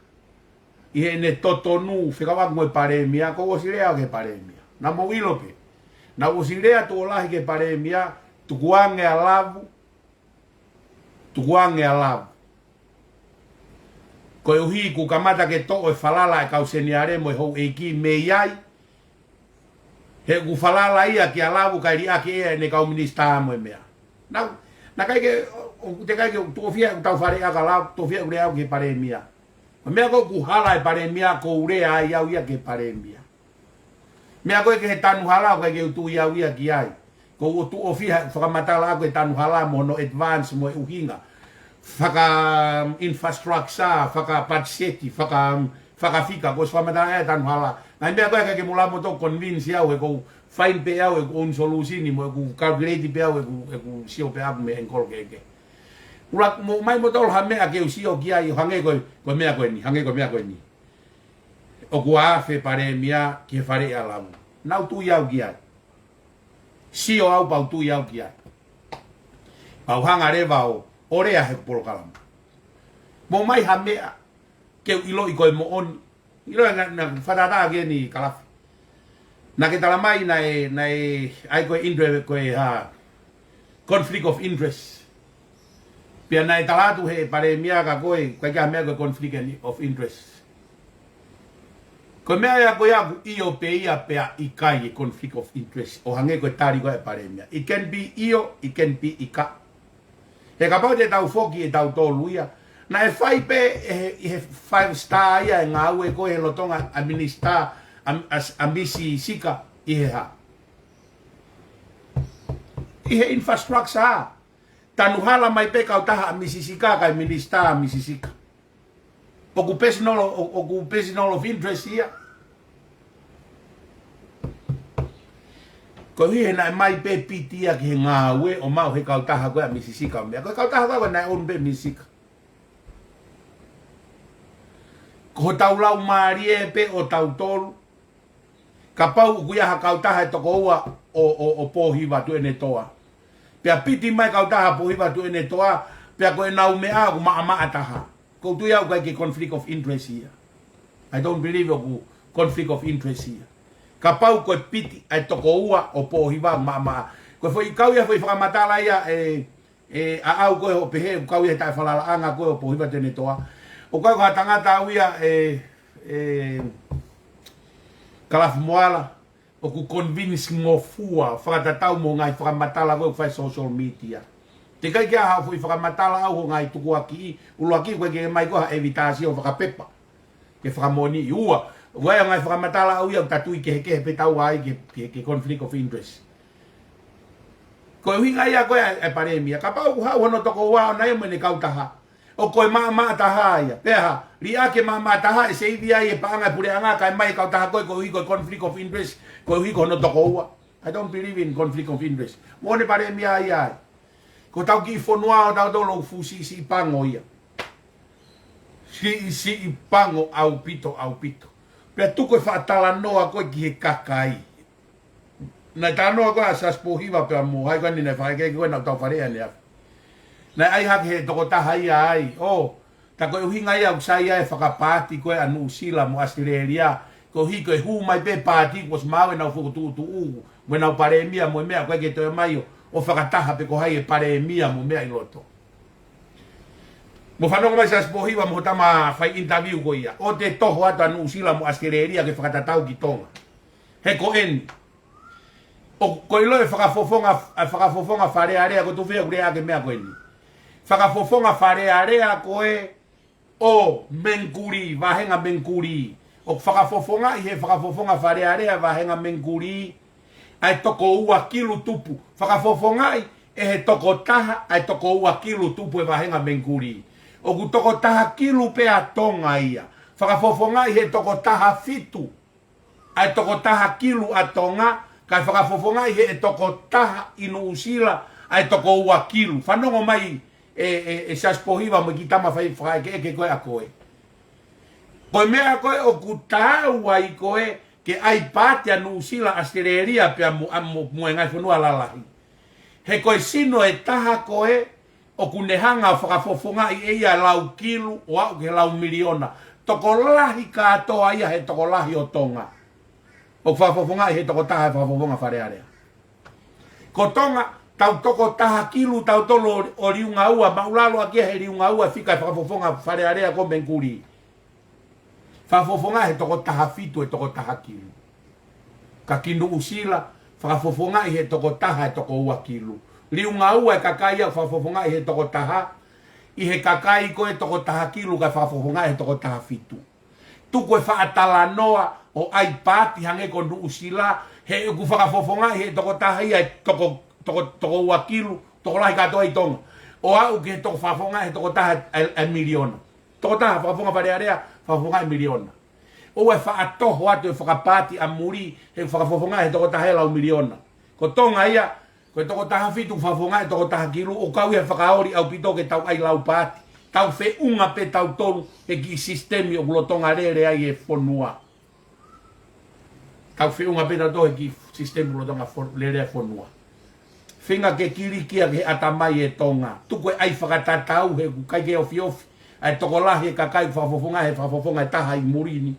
i he ne totonu whikawa ngoe paremia ko o sirea ke paremia na mo ilo pe na o sirea to lahi ke paremia tukuange alavu ko e uhi ku kamata ke to e falala e kauseni are mo ho e ki me iai he ku falala ia ki alavu ka ria ki e ne ka minista mo mea na kai ke te kai ke to fia tau fare a kala to fia ure au ke paremia mea ko ku hala e paremia ko ure ai au ia ke paremia mea ko ke tanu hala ko ke tu ia ia ki ai ko tu ofia whakamatala ko tanu hala mo no advance mo uhinga whaka infrastructure whaka padseti whaka fika ko whamatala tanu hala nai mea ko ke mula mo to convince au ko fine pe au ko un solution mo ko calculate pe au ko sio pe au me enkol ke ula mo mai mo tol ha mea ke sio ki ai hange ko mea ko ni hange ko mea ko ni o kua fe paremia ke fare alamu nau tu iau ki ai sio au pau tu iau ki ai pau hanga reva o orea he polo kalamu mo mai ha mea ke ilo i koe mo on ilo na whatata ke ni kalafi na ke tala mai na ai koe interest koe ha conflict of interest pia na talatu he paremia ka koe ka mea koe conflict of interest ko mea ya ko ya io pe ia pe ikai conflict of interest o hange ko tari ko e paremia it can be io it can be ika e ka pau te tau foki e tau toluia na e fai pe e 5 star ia nga ue ko e lotonga administra ambisi sika i he ha i he infrastructure tanu hala mai pe ka taha misisika ka minister misisika occupational of interest ia ko hi na mai pe pitia ki nga we o mau he ka taha ko misisika me ko ka taha ko na on be misisika ko tau lau marie pe o tau tolu ka pau ku ya ka taha to ko o pohiva tu ene toa pe piti mai ka taha pohiva tu ene toa pe ko na u me a ku ma ataha ko tu ya ko ke conflict of interest here I don't believe o conflict of interest here ka pau ko piti ai to ko o pohiva ma ko foi kau ya foi whakamatala ia a au ko o pehe kau ya ta falala anga ko o pohiva tu ene toa o ka tangata uia kalaf moala o ku convince ngofua whakatatau mo ngai whakamatala ko fai social media te kai kia hau fui whakamatala au ho ngai tuku aki ulu aki koe ke mai koha evitasi o whakapepa ke whakamoni ua wai ngai whakamatala au ia tatui ke pe tau ai ke conflict of interest ko hinga ia koe e paremia ka pau hau hono toko wao na emo ne kautaha o koe maa taha ia peha ria ke maa taha e se ivia e paanga pure anga kai mai kautaha koe ko hui koe conflict of interest ko hui kono toko ua I don't believe in conflict of interest mo ne paremia ia ko tau ki fonua o tau tolo fusi si pango ia si pango au pito pe tu ko fa tala noa ko ki he kakai na tano ko asas pohiva pe mo hai ko ni ne fa ke ko na tau fare ne na ai ha ke to ta hai ai o ta ko hinga ia usai ai whakapati ko anu sila mo Australia ko hi ko hu mai pe pati ko mau na fu tu mo na paremia mo mea ko ke to mai o whakataha pe ko hai e paremia mo mea i loto mo whanonga mai sa spohiwa mo tama fai interview ko ia o te toho ata anu sila mo Australia ke whakatatau ki tonga he ko en o ko ilo e whakafofonga whare area ko tu whea kurea ke mea ko eni whakafofonga whare area ko e o menkuri vahenga menkuri o whakafofonga i he whakafofonga whare area vahenga menkuri ai toko ua kilu tupu whakafofongai e he toko taha ai toko ua kilu tupu e vahenga menkuri o ku toko taha kilu pe a tonga ia whakafofongai he toko taha fitu ai toko taha kilu a tonga Kai whakafofonga i he toko taha inu usila ai toko ua kilu. Whanongo mai saspohiwa mo ki tama whai whakaeke koe a koe. Koe mea koe o kutaua i koe ke ai pātia nu usila Australia pia mua ngai whanua lalahi. He koe sino e taha koe o kunehanga whakafofonga i eia lau kilu o au ke lau miliona. Toko lahi katoa ia he toko lahi o tonga. O whafofonga i he toko taha e whafofonga wharearea. Ko tonga, tau toko taha kilu tau tolo o riunga ua, maulalo akia he riunga ua whika e whafofonga wharearea ko menkuri. Whafofonga he toko taha fitu e toko taha kilu. Ka kindu usila, whafofonga i he toko taha e toko ua kilu. Riunga ua e kakai au whafofonga i he toko taha, i he kakai ko e toko taha kilu ka whafofonga i he toko taha fitu. Tuko e whaatala noa o ai pāti hange ko ndu usila, he ku whakafofonga i he toko taha i e toko ua kilu, toko lahi katoa i tonga. O au ke he toko whafofonga he toko taha e miliona. Toko taha whafofonga parearea, whafofonga e miliona. O e whaatoho atu e whakapāti a muri, he whakafofonga he toko taha e lau miliona. Ko tonga ia, ko toko taha fitu whafonga e toko taha kilu, o kau ia whakaori au pito ke tau ai lau pāti. Tau fe unga pe tau tolu e ki sistemi o kulotonga rere ai e whonua. Tau fe unga pe tau tolu e ki sistemi o kulotonga rere e whonua. Whinga ke kirikia ke atamai e tonga. Tuko e ai whakatatau he kukai ke ofi ofi. Ai toko lahi e kakai whafofonga he whafofonga e taha i murini.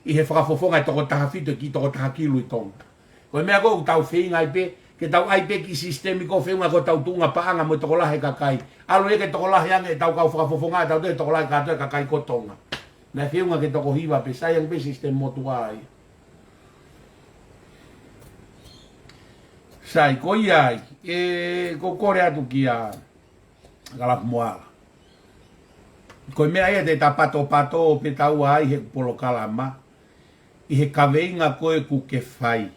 I he whakafofonga e toko taha fitu e ki toko taha kilu i tonga. Koe mea kou tau whinga i pe. Ke tau ai pe ki sistemi ko whenga ko tau tunga paanga mo toko lahe kakai. Alo e ke toko lahe ange tau kau whakafofonga e tau te toko lahe katoe kakai ko tonga. Na whenga ke toko hiwa pe sayang pe sistemi mo tua ai. Sai ko iai, ko kore atu ki a galap moala. Ko mea ia te tapato pato pe tau ai he polo kalama. I he kaweinga koe ku ke whai.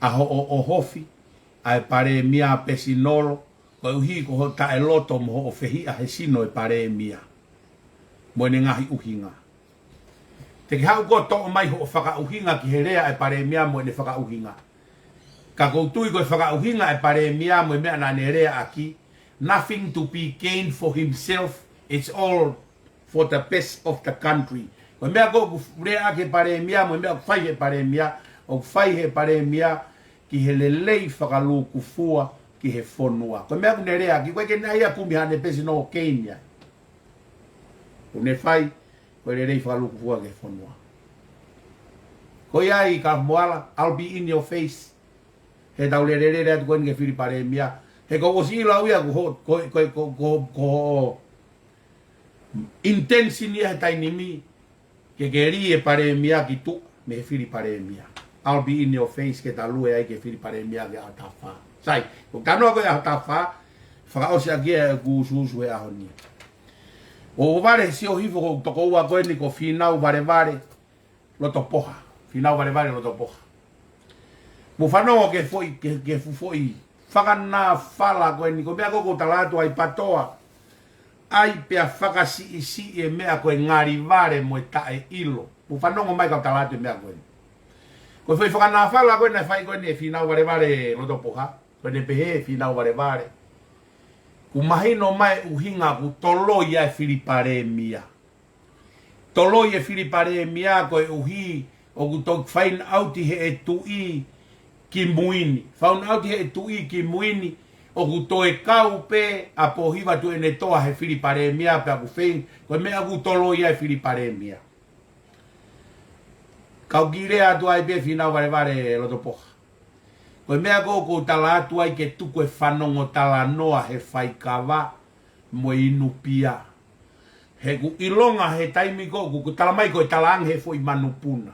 Aho o hofi, ai pare mia pesinolo, ko uhi ko ho ta e loto mo o fehi a he sino e pare mia. Mo ne ngahi uhinga. Te ki hau ko to mai ho whaka uhinga ki he rea e pare mia mo ne whaka uhinga. Ka koutui ko e whaka uhinga e pare mia mo e mea na ne rea aki. Nothing to be gained for himself, it's all for the best of the country. Ko mea ko rea ke pare mia mo e mea whai he pare mia, o whai he pare mia ki he lelei whakaluku fua ki he whonua. Ko mea kune rea ki koe ke nai a kumi hane pesi no Kenya. Kune whai, koe lelei whakaluku fua ki he whonua. Ko iai ka moala, I'll be in your face. He tau lelele rea tu koe nge whiri pare mia. He ko osi ila uia ko intensi ni he tainimi ke ri e pare mia ki tu me he whiri pare mia. I'll be in your face ke talue ai ke whiri pare mia ke atafa. Sai, ko tanoa koe atafa, whakaosi aki e kususu e ahoni. O vare si o hifo ko toko ua koe ni ko whinau vare loto poha. Whinau vare loto poha. Mo whanongo ke foi whakana whala koe ni ko mea koko talatu ai patoa. Ai pia whakasi isi e mea koe ngari vare mo e tae ilo. Mo whanongo mai kau talatu e mea koe ni. Ko foi whakana whala koe na whai koe ni e whinau vare loto poha. Koe ne pehe e whinau vare. Ku mahino mai uhinga ku toloi e whiripare mia. Toloi e whiripare mia koe uhi o ku tok whain auti he e tui ki muini. Whaun auti he e tui ki muini o ku toe kau pe a pohiwa tu ene toa he whiripare mia pe a ku whain koe mea ku toloi e whiripare mia. Kau gire atu ai pe whinau vare loto poha. Koe mea ko tala atu ai ke tuko e whanongo tala noa he whaikawa mo inu pia. He ku ilonga he taimi ko tala mai ko e tala ang he fo i manupuna.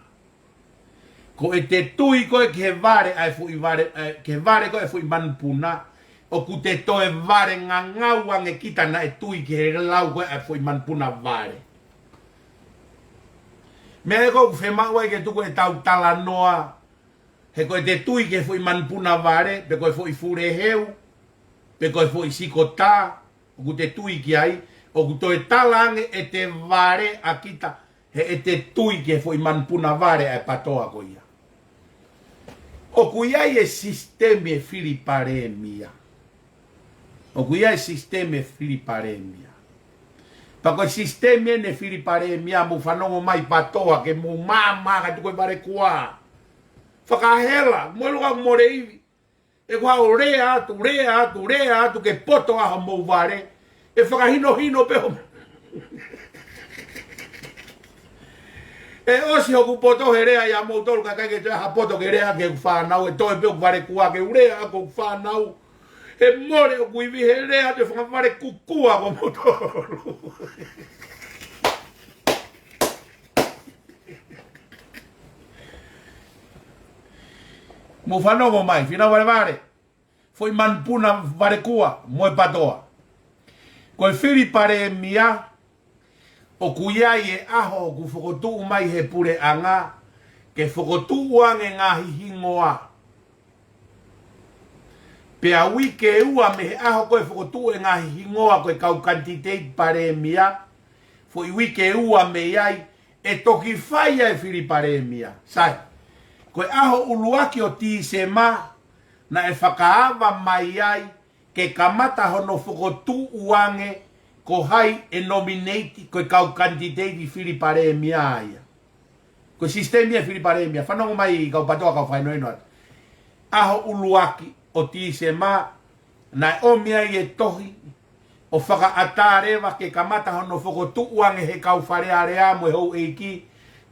Ko e te tui ko e ke he vare ai fo i vare, ke vare ko e fo i manupuna. O ku te toe vare ngangau ange kita na e tui ke he lau ko e fo i manupuna vare. Mea ko ku whemau ai ke tuko e tau tala noa. He koe te tui ke foi manpuna vare, pe koe foi fureheu, pe koe foi sikota, o ku te tui ki ai, o ku toe talange e te vare akita, he e te tui ke foi manpuna vare e patoa ko ia. O cuiai e sisteme filiparemia. O cuiai sisteme filiparemia. Pa koe sisteme ne filiparemia mu whanongo mai patoa ke mu mama ka tukoe pare kua. Whakahela, mwelunga more iwi. E kua o rea atu ke poto aha mou vare. E whakahino hino peho. E osi hoku poto he rea ya mou tolu kakai ke tua poto ke rea ke whanau. E toe peo vare kua ke urea ko whanau. E more o kuivi he rea te whakavare kukua ko mou tolu. Mo whanongo mai, whina ware. Foi manpuna vare kua, moe patoa. Koe whiri pare mia, o kuiai e aho ku whakotuu mai he pure anga, ke whakotuu ange ngā hihingoa. Pea wike ua me he aho koe whakotuu e ngā hihingoa koe kau kantiteit pare mia, foi wike ua me iai, e toki whaia e whiri pare mia. Sai. Koe aho uluaki o ti se ma, na e whakaava mai ai, ke kamata hono whakotu uange, ko hai e nominate, koe kau kandidate whiri pare mia aia. Koe sistemia whiri pare mia, whanongo mai kau patoa kau whainoino. Aho uluaki o ti se ma, na e omia i e tohi, o whakaatārewa ke kamata hono whakotu uange he kau wharea rea mo e hou eiki,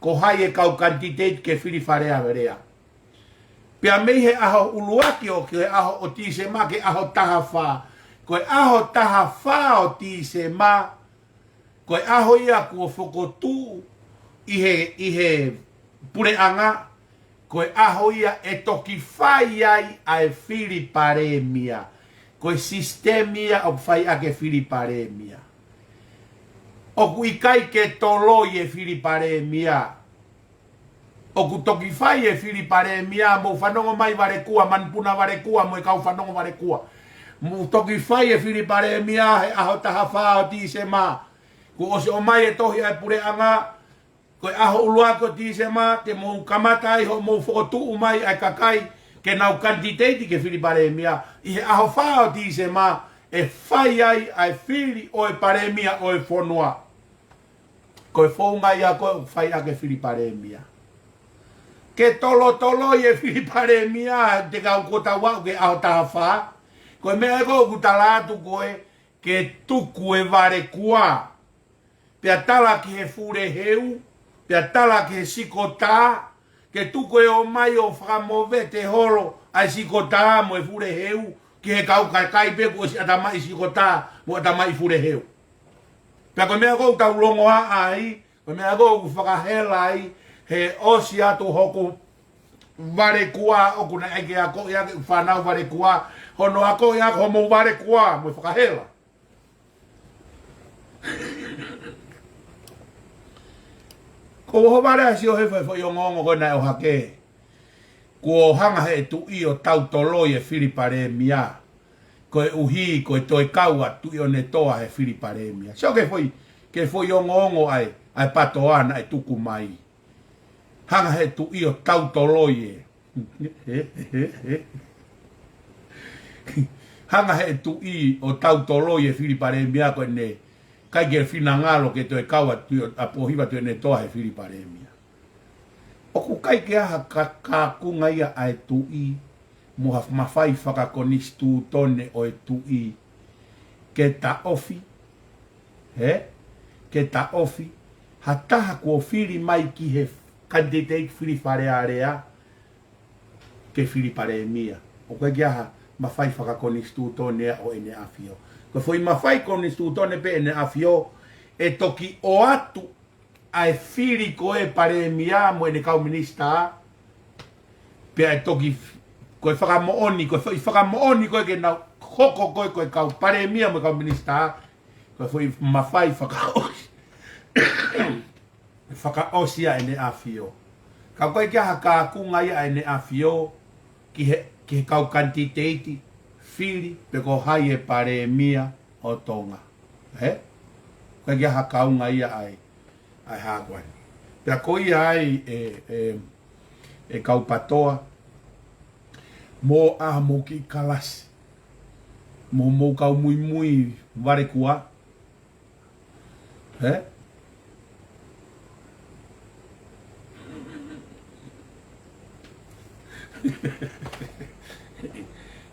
ko hai e kau kandidate ke whiri wharea verea. Pea mei he aho uluaki o ke aho o ti se ma ke aho taha wha. Koe aho taha wha o ti se ma, koe aho ia kua whakotu i he pure anga, koe aho ia e toki whai ai ai whiri paremia. Koe sistemia o whai ake whiri paremia. O kui kai ke toloi e whiri paremia. O ku toki whai e whiri paremia, mo whanongo mai vare kua, manpuna vare kua, mo e kau whanongo vare kua. Mo toki whai e whiri paremia, he aho taha wha o ti se ma. Ku ose o mai e tohi ai pure anga, koe aho uluako ti se ma, te mo kamata ai ho mo whokotu mai ai kakai, ke nau kanditeiti ke whiri paremia. I he aho wha o ti se ma, e whai ai ai whiri o e paremia o e whonua. Koe whaunga ia koe whai ake whiri paremia. Ke tolo e whiri paremia, te kau kota wau ke aho taha wha. Koe mea ko kutalatu koe, ke tuku e vare kua. Pea tala ki he fure heu, pea tala ki he sikota, ke tuku e o mai o whakamove te holo, ai sikota mo e fure heu, ki he kau kai peku o si atamai sikota, mo atamai fure heu. Pea koe mea ko tau longo ai, koe mea ko whakahela ai, he osi atu hoku vare kua, oku na eke ako ia ke whanau vare kua, hono ako ia homo vare kua, mo e whakahela. Ko ho vare asi o hefa fo yo ngongo ko na o hake. Ko hanga he tu i o tau toloi e whiri paremia. Ko e uhi, ko e toi kaua tu i o ne toa he whiri paremia. Sio ke foi yo ngongo ai patoana ai tuku mai. Hanga he tu i o tau toloi e. Hanga he tu i o tau toloi e whiri paremia ko ne kai ke fina ngalo ke to e kaua tu a pohiva tu ne toa he whiri paremia. O ku kai ke aha ka kunga ia ai tu i mo ha mawhai whakakonistu tone o e tu i ke ta ofi ke ta ofi ha taha kua whiri mai ki he kandidate whiri wharearea ke whiri paremia. O kai ke aha mawhai whakakonistu tone o ene awhio. Ko foi mawhai konistu tone pe ene awhio e toki o atu ai whiri ko e paremia mo ene kau minista pe e toki ko e whakamooni ko e whakamooni ko e ke nau hoko ko e kau paremia mo kau minista ko foi mawhai whakaosi whakaosia ene awhio. Ka koe kia haka kunga ia ene awhio ki he kau kantiteiti whiri pe ko hai e paremia o tonga. Koe kia haka unga ia ai hakwani. Pea koi ai e kau patoa Mo a mo ki kalasi. Mo kau mui vare kua.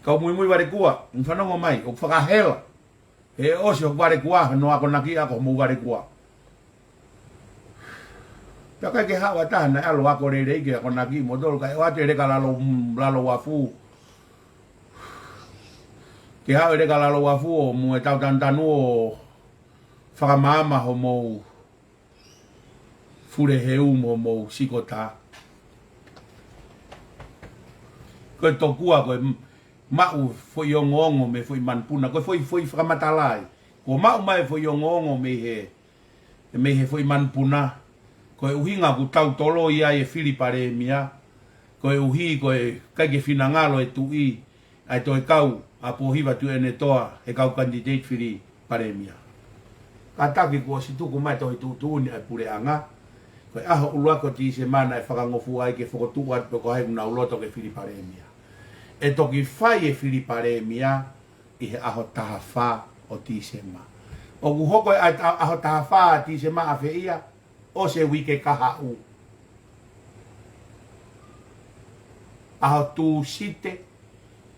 Kau mui vare kua. Whanonga mai. O whakahela. E osi o vare kua. No ako naki ako mo vare kua. Taka ke hawa tahana alo ako re reike ako naki mo dolo kai wate reka lalo wafu. Ke hawa reka lalo wafu o mo e tau tantanu o whakamama ho mo fure heu mo sikota. Koe tokua koe mau foi o ngongo me foi manpuna. Koe foi whakamatalai. Ko mau mai foi o ngongo me he foi manpuna. Koe uhinga ku tau tolo ia e Filipare mia. Koe uhi koe kaike finangalo e tui. Ai toi kau a pohiva tu ene toa e kau candidate fili pare mia. Kataki ko si tuku mai toi tuuni ai pure anga. Koe aho ulua ko ti semana e whakangofu ai ke whakotu at ko hai una uloto ke Filipare mia. E toki fai e Filipare mia i he aho tahafa o ti sema. O kuhoko e aho tahafa ti sema a feia. O se wike kaha u. Aho tu site.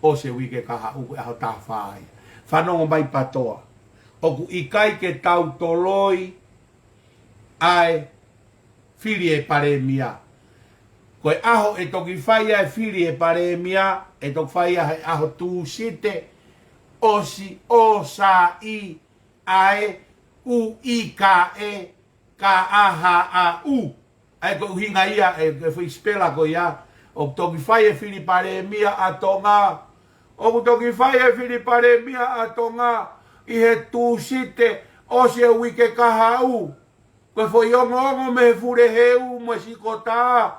O se wike kaha u. Aho tawhai. Whanongo mai patoa. O ku ikai ke tau toloi. Ai. Fili e pare mia. Koe aho e toki whaia e fili e pare mia. E toki whaia e aho tu site. Osi o sa i. Ai. U i ka e. Ka aha a u. Ai ko uhinga ia e fui spela ko ia. O toki whai e Filipare mia a tonga. O toki whai e Filipare mia a tonga. I he tu site. O se wike kaha u. Ko foi ongo me fure heu mo sikota.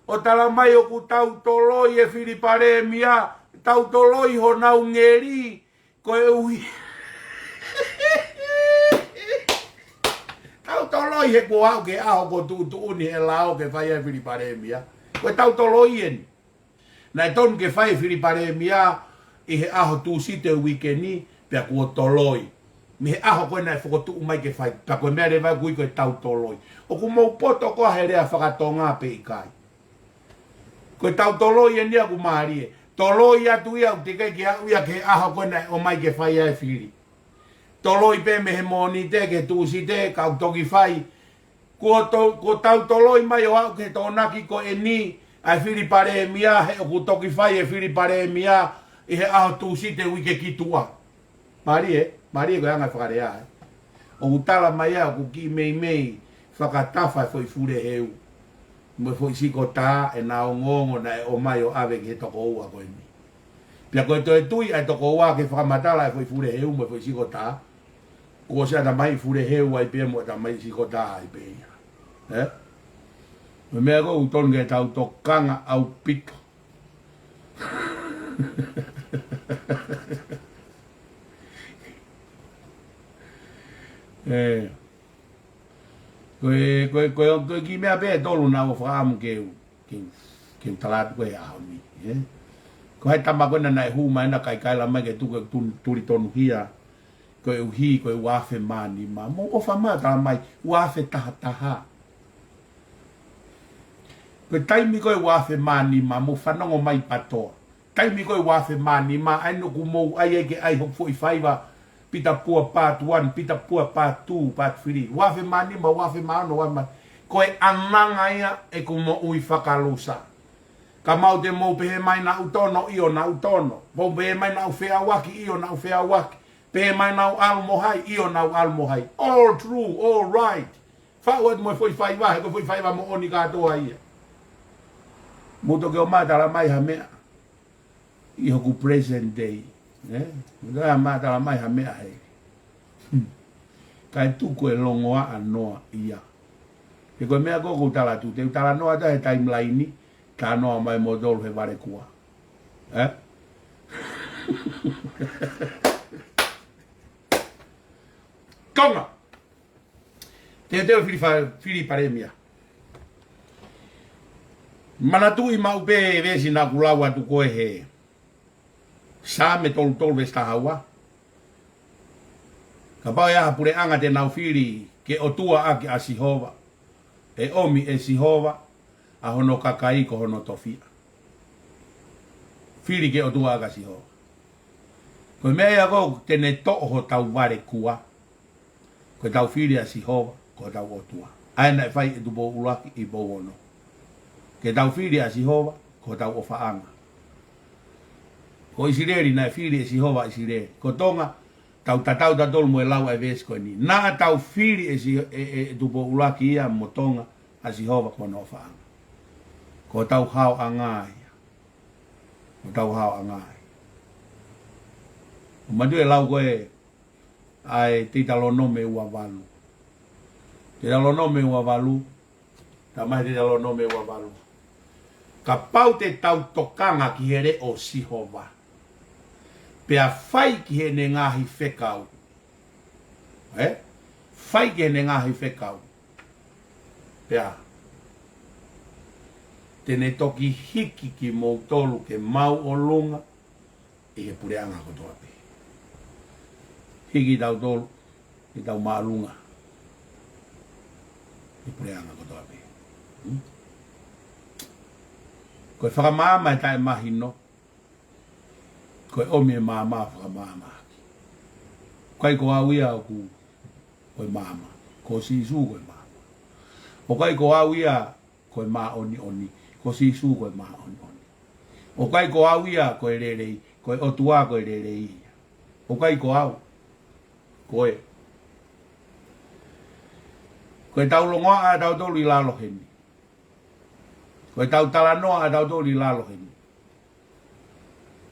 O tala mai o ku tau toloi e Filipare mia. Tau toloi ho nau ngeri. Ko e uhi. Tau toloi he ko au ke aho ko tu uni he lao ke whai e Filipare mia. Koe tau toloi en. Nai ton ke whai Filipare mia i he aho tu site wikeni pia kua toloi. Mi he aho koe nai whakotu umai ke whai. Pia koe mea rewa kui koe tau toloi. O ku mau poto koa he rea whakatonga pe i kai. Koe tau toloi en ia ku maari e. Toloi atu ia u te kai ki au ia ke aho koe nai o mai ke whai e Fili. Toloi pe me he moni te ke tu site kau toki whai. Ko tau toloi mai o au ke tōnaki ko e ni ai Filipare mia he o ku toki whai e Filipare mia i he aho tu site wike ki tua. Marie ko anga whakarea e. O utala mai au ku ki mei whakatafa e foi fure heu. Mo foi siko tā e na o ngongo na e o mai o ave ki he toko ua ko e ni. Pia koe toi tui ai toko ua ke whakamatala e foi fure heu mo foi siko tā. Ko se ana mai fure heu ai pe mo ta mai siko tā ai pe ia. Me mea ko uton ke tau tokanga au pito. Koe ki mea pe tolu na o whaamu ke utalatu koe aho ni. Ko hai tama koe na e huma ena kai kaila mai ke tuke turi tonu hia. Koe uhi koe uafe mani ma. Mo o whamaa tala mai uafe taha. Koe taimi koe uafe mani ma mo whanongo mai patoa. Taimi koe uafe mani ma aino ku mou ai eke ai hok fo i whaiva. Pita pua part 1, pita pua part 2, part 3. Wafe mani ma wafe maano wafe mani. Koe ananga ia e ku mo ui whakalusa. Ka mau te mou pehe mai na utono io na utono. Mou pehe mai na ufea waki io na ufea waki. Pehe mai na almohai io na almohai. All true, all right. Whauat mo foi whaiva, he ko foi whaiva mo oni katoa ia. Muto ke o matala mai ha mea. I hoku present day. Ngai matala mai ha mea he. Kai tuku e longoa a noa ia. Ke koe mea koko utala tu. Te utala noa ta he timeline ni. Ka noa mai mo dolu he vare kua. Tonga! Te teo Filipare mia. Manatu i mau pe vesi na kulawa tu koe he. Sa me tolu vesta hawa. Ka pau ia pure anga te nau fili ke o tua ake a Sihova. E omi e Sihova a hono kakai ko hono tofia. Fili ke o tua aka Sihova. Koe mea ko tene toho tau ware kua. Koe tau fili a Sihova ko tau o tua. Aina e fai e tupo ulaki i bowono. Ke tau fili a Sihova ko tau o faanga. Ko isireri na fili e Sihova isireri. Ko tonga tau tatau tatol mo e lau e vesko ni. Na tau fili e tupo ulaki ia mo tonga a Sihova ko no faanga. Ko tau hao angai. Ko tau hao angai. Madu e lau koe ai te talono me ua valu. Te talono me ua valu. Tamai te talono me ua valu. Ka pau te tau tokanga ki here o Sihova. Pea fai ki he ne ngahi whekau. Fai ki he ne ngahi whekau. Pea. Tene toki hiki ki mou tolu ke mau o lunga. I he pureanga kotoa pe. Hiki tau tolu. I tau maalunga. I pureanga kotoa pe. Koe whakamama e tae mahino. Koe omi e mama whakamama. Kai ko awia o ku koe mama. Ko sisu koe mama. O kai ko awia koe maa oni oni. Ko sisu koe maa oni oni. O kai ko awia koe rerei. Koe otua koe rerei. O kai ko au. Koe. Koe tau longoa a tau tolu i lalo heni. Koe tau talanoa a tau tolu i lalo heni.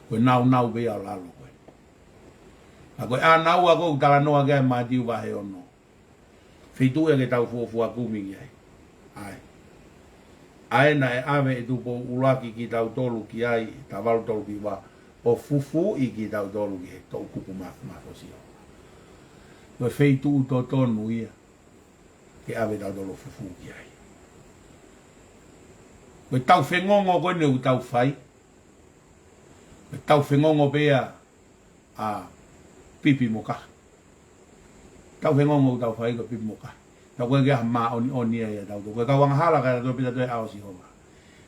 Koe nau bea lalo koe. A koe a nau a kou talanoa kia maa tiu wahe ono. Whitu e ke tau fuafua kumingi ai. Ai. Aena e ame e tupo ulaki ki tau tolu ki ai. Ta walu tolu ki wa. O fufu i ki tau tolu ki he tau kupu mafo sio. Koe whitu to tonu ia. Ke ame tau tolu fufu ki ai. Koe tau whengongo koe ne u tau whai. Koe tau whengongo bea a pipi moka. Tau whengongo u tau whai koe pipi moka. Tau koe kia maa oni ia tau tolu. Koe kawanga hala kai tau pita tue ao Sihova.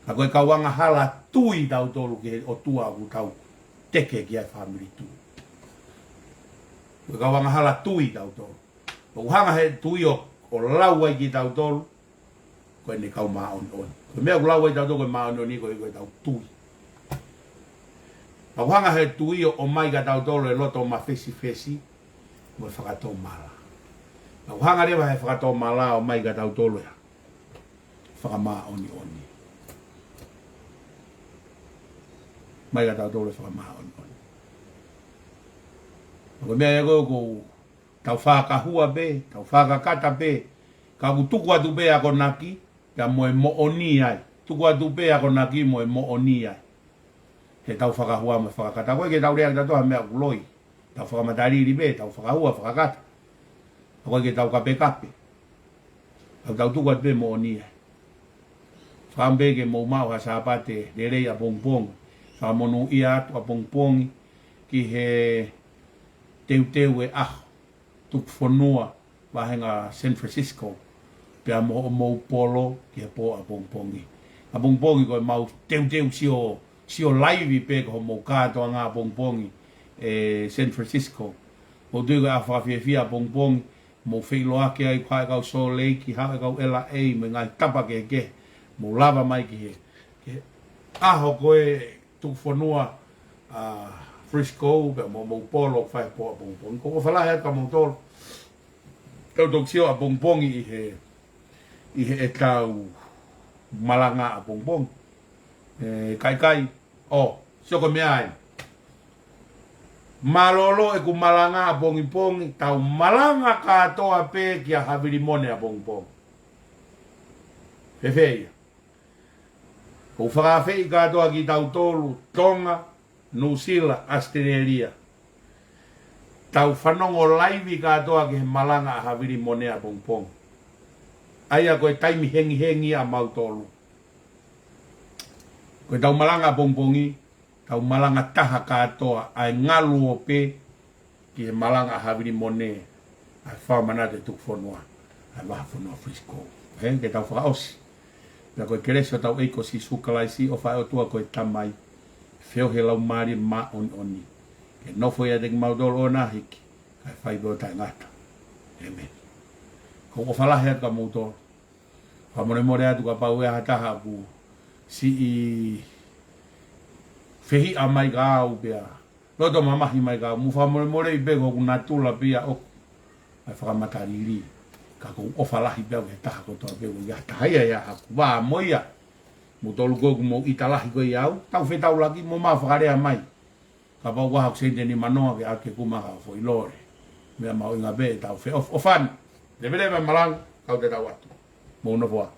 Ka koe kawanga hala tui tau tolu ki o tua ku tau teke ki ai family tui. Koe kawanga hala tui tau tolu. Koe hanga he tui o lau ai ki tau tolu. Koe ne kau maa oni. Koe mea ku lau ai tau tolu koe maa oni koe tau tui. Koe hanga he tui o mai ka tau tolu e loto ma fesi. Koe whakato mala. Koe hanga rewa he whakato mala o mai ka tau tolu ya. Whakamaa oni. Mai ka tau tolu e whakamaa oni. Koe mea e ko tau whakahua be, tau whakakata be, ka ku tuku atu be ako naki, ka moe mooni ai. Tuku atu be ako naki moe mooni ai. He tau whakahua me whakakata. Koe ke tau rea ki tatoa mea kuloi. Tau whakamatariri be, tau whakahua, whakakata. Koe ke tau kape. Tau tuku atu be mooni ai. Whambe ke mou mau ha saapate, rerei a pongpong. Whamonu ia atu a pongpongi, ki he teu e aho. Tuk whanua wahenga San Francisco. Pea mou polo ki he po a pongpongi. A pongpongi koe mau teu sio laivi pe ko mou katoa ngā pongpongi San Francisco. Ko tui koe a whawhiawhia a pongpongi. Mou whiloake ai kwae kau so leiki, hae kau ela ei, me ngai tapa ke. Mou lava mai ki he. Aho koe tuk whanua Frisco, pe mou polo fai po a pongpongi. Ko whalahe atu ka mou tolo. Tau tok sio a pongpongi i he e tau malanga a pongpongi. Kai. Sio ko mea ai. Malolo e ku malanga a pongi. Tau malanga katoa pe ki a havirimone a pongi. Fefeia. Ko whakawhei katoa ki tau tolu Tonga, New Zealand, Australia. Tau whanongo laivi katoa ki he malanga a havirimone a pongi. Aia koe taimi hengi a mautolu. Koe tau malanga a pongi. tau malanga taha katoa ai ngalu o pe ki malanga havini mone ai whamana te tuk whanua ai waha whanua Frisco ke tau whakaosi na koe kereso tau eiko si sukalaisi o whae o tua koe tamai whio he lau maari ma oni ke nofo ia dek maudolo o nā hiki kai whai bo tai ngata amen ko o whalahe atu ka maudolo whamore more atu ka pau ea hataha pu si i fehi a mai ka au pia loto mamahi mai ka mu whamore more i bego kuna tula pia o ai whakamatariri ka ko o whalahi pia he taha ko toa bego ia tahia ia haku wā moia mo tolu gogu mo italahi ko iau tau whetau lagi mo maa whakarea mai ka pau wahak sente ni manoa ke ake kumaha o fo ilore mea mau inga be tau whe o fan lebe malang kau te tau atu mo unofoa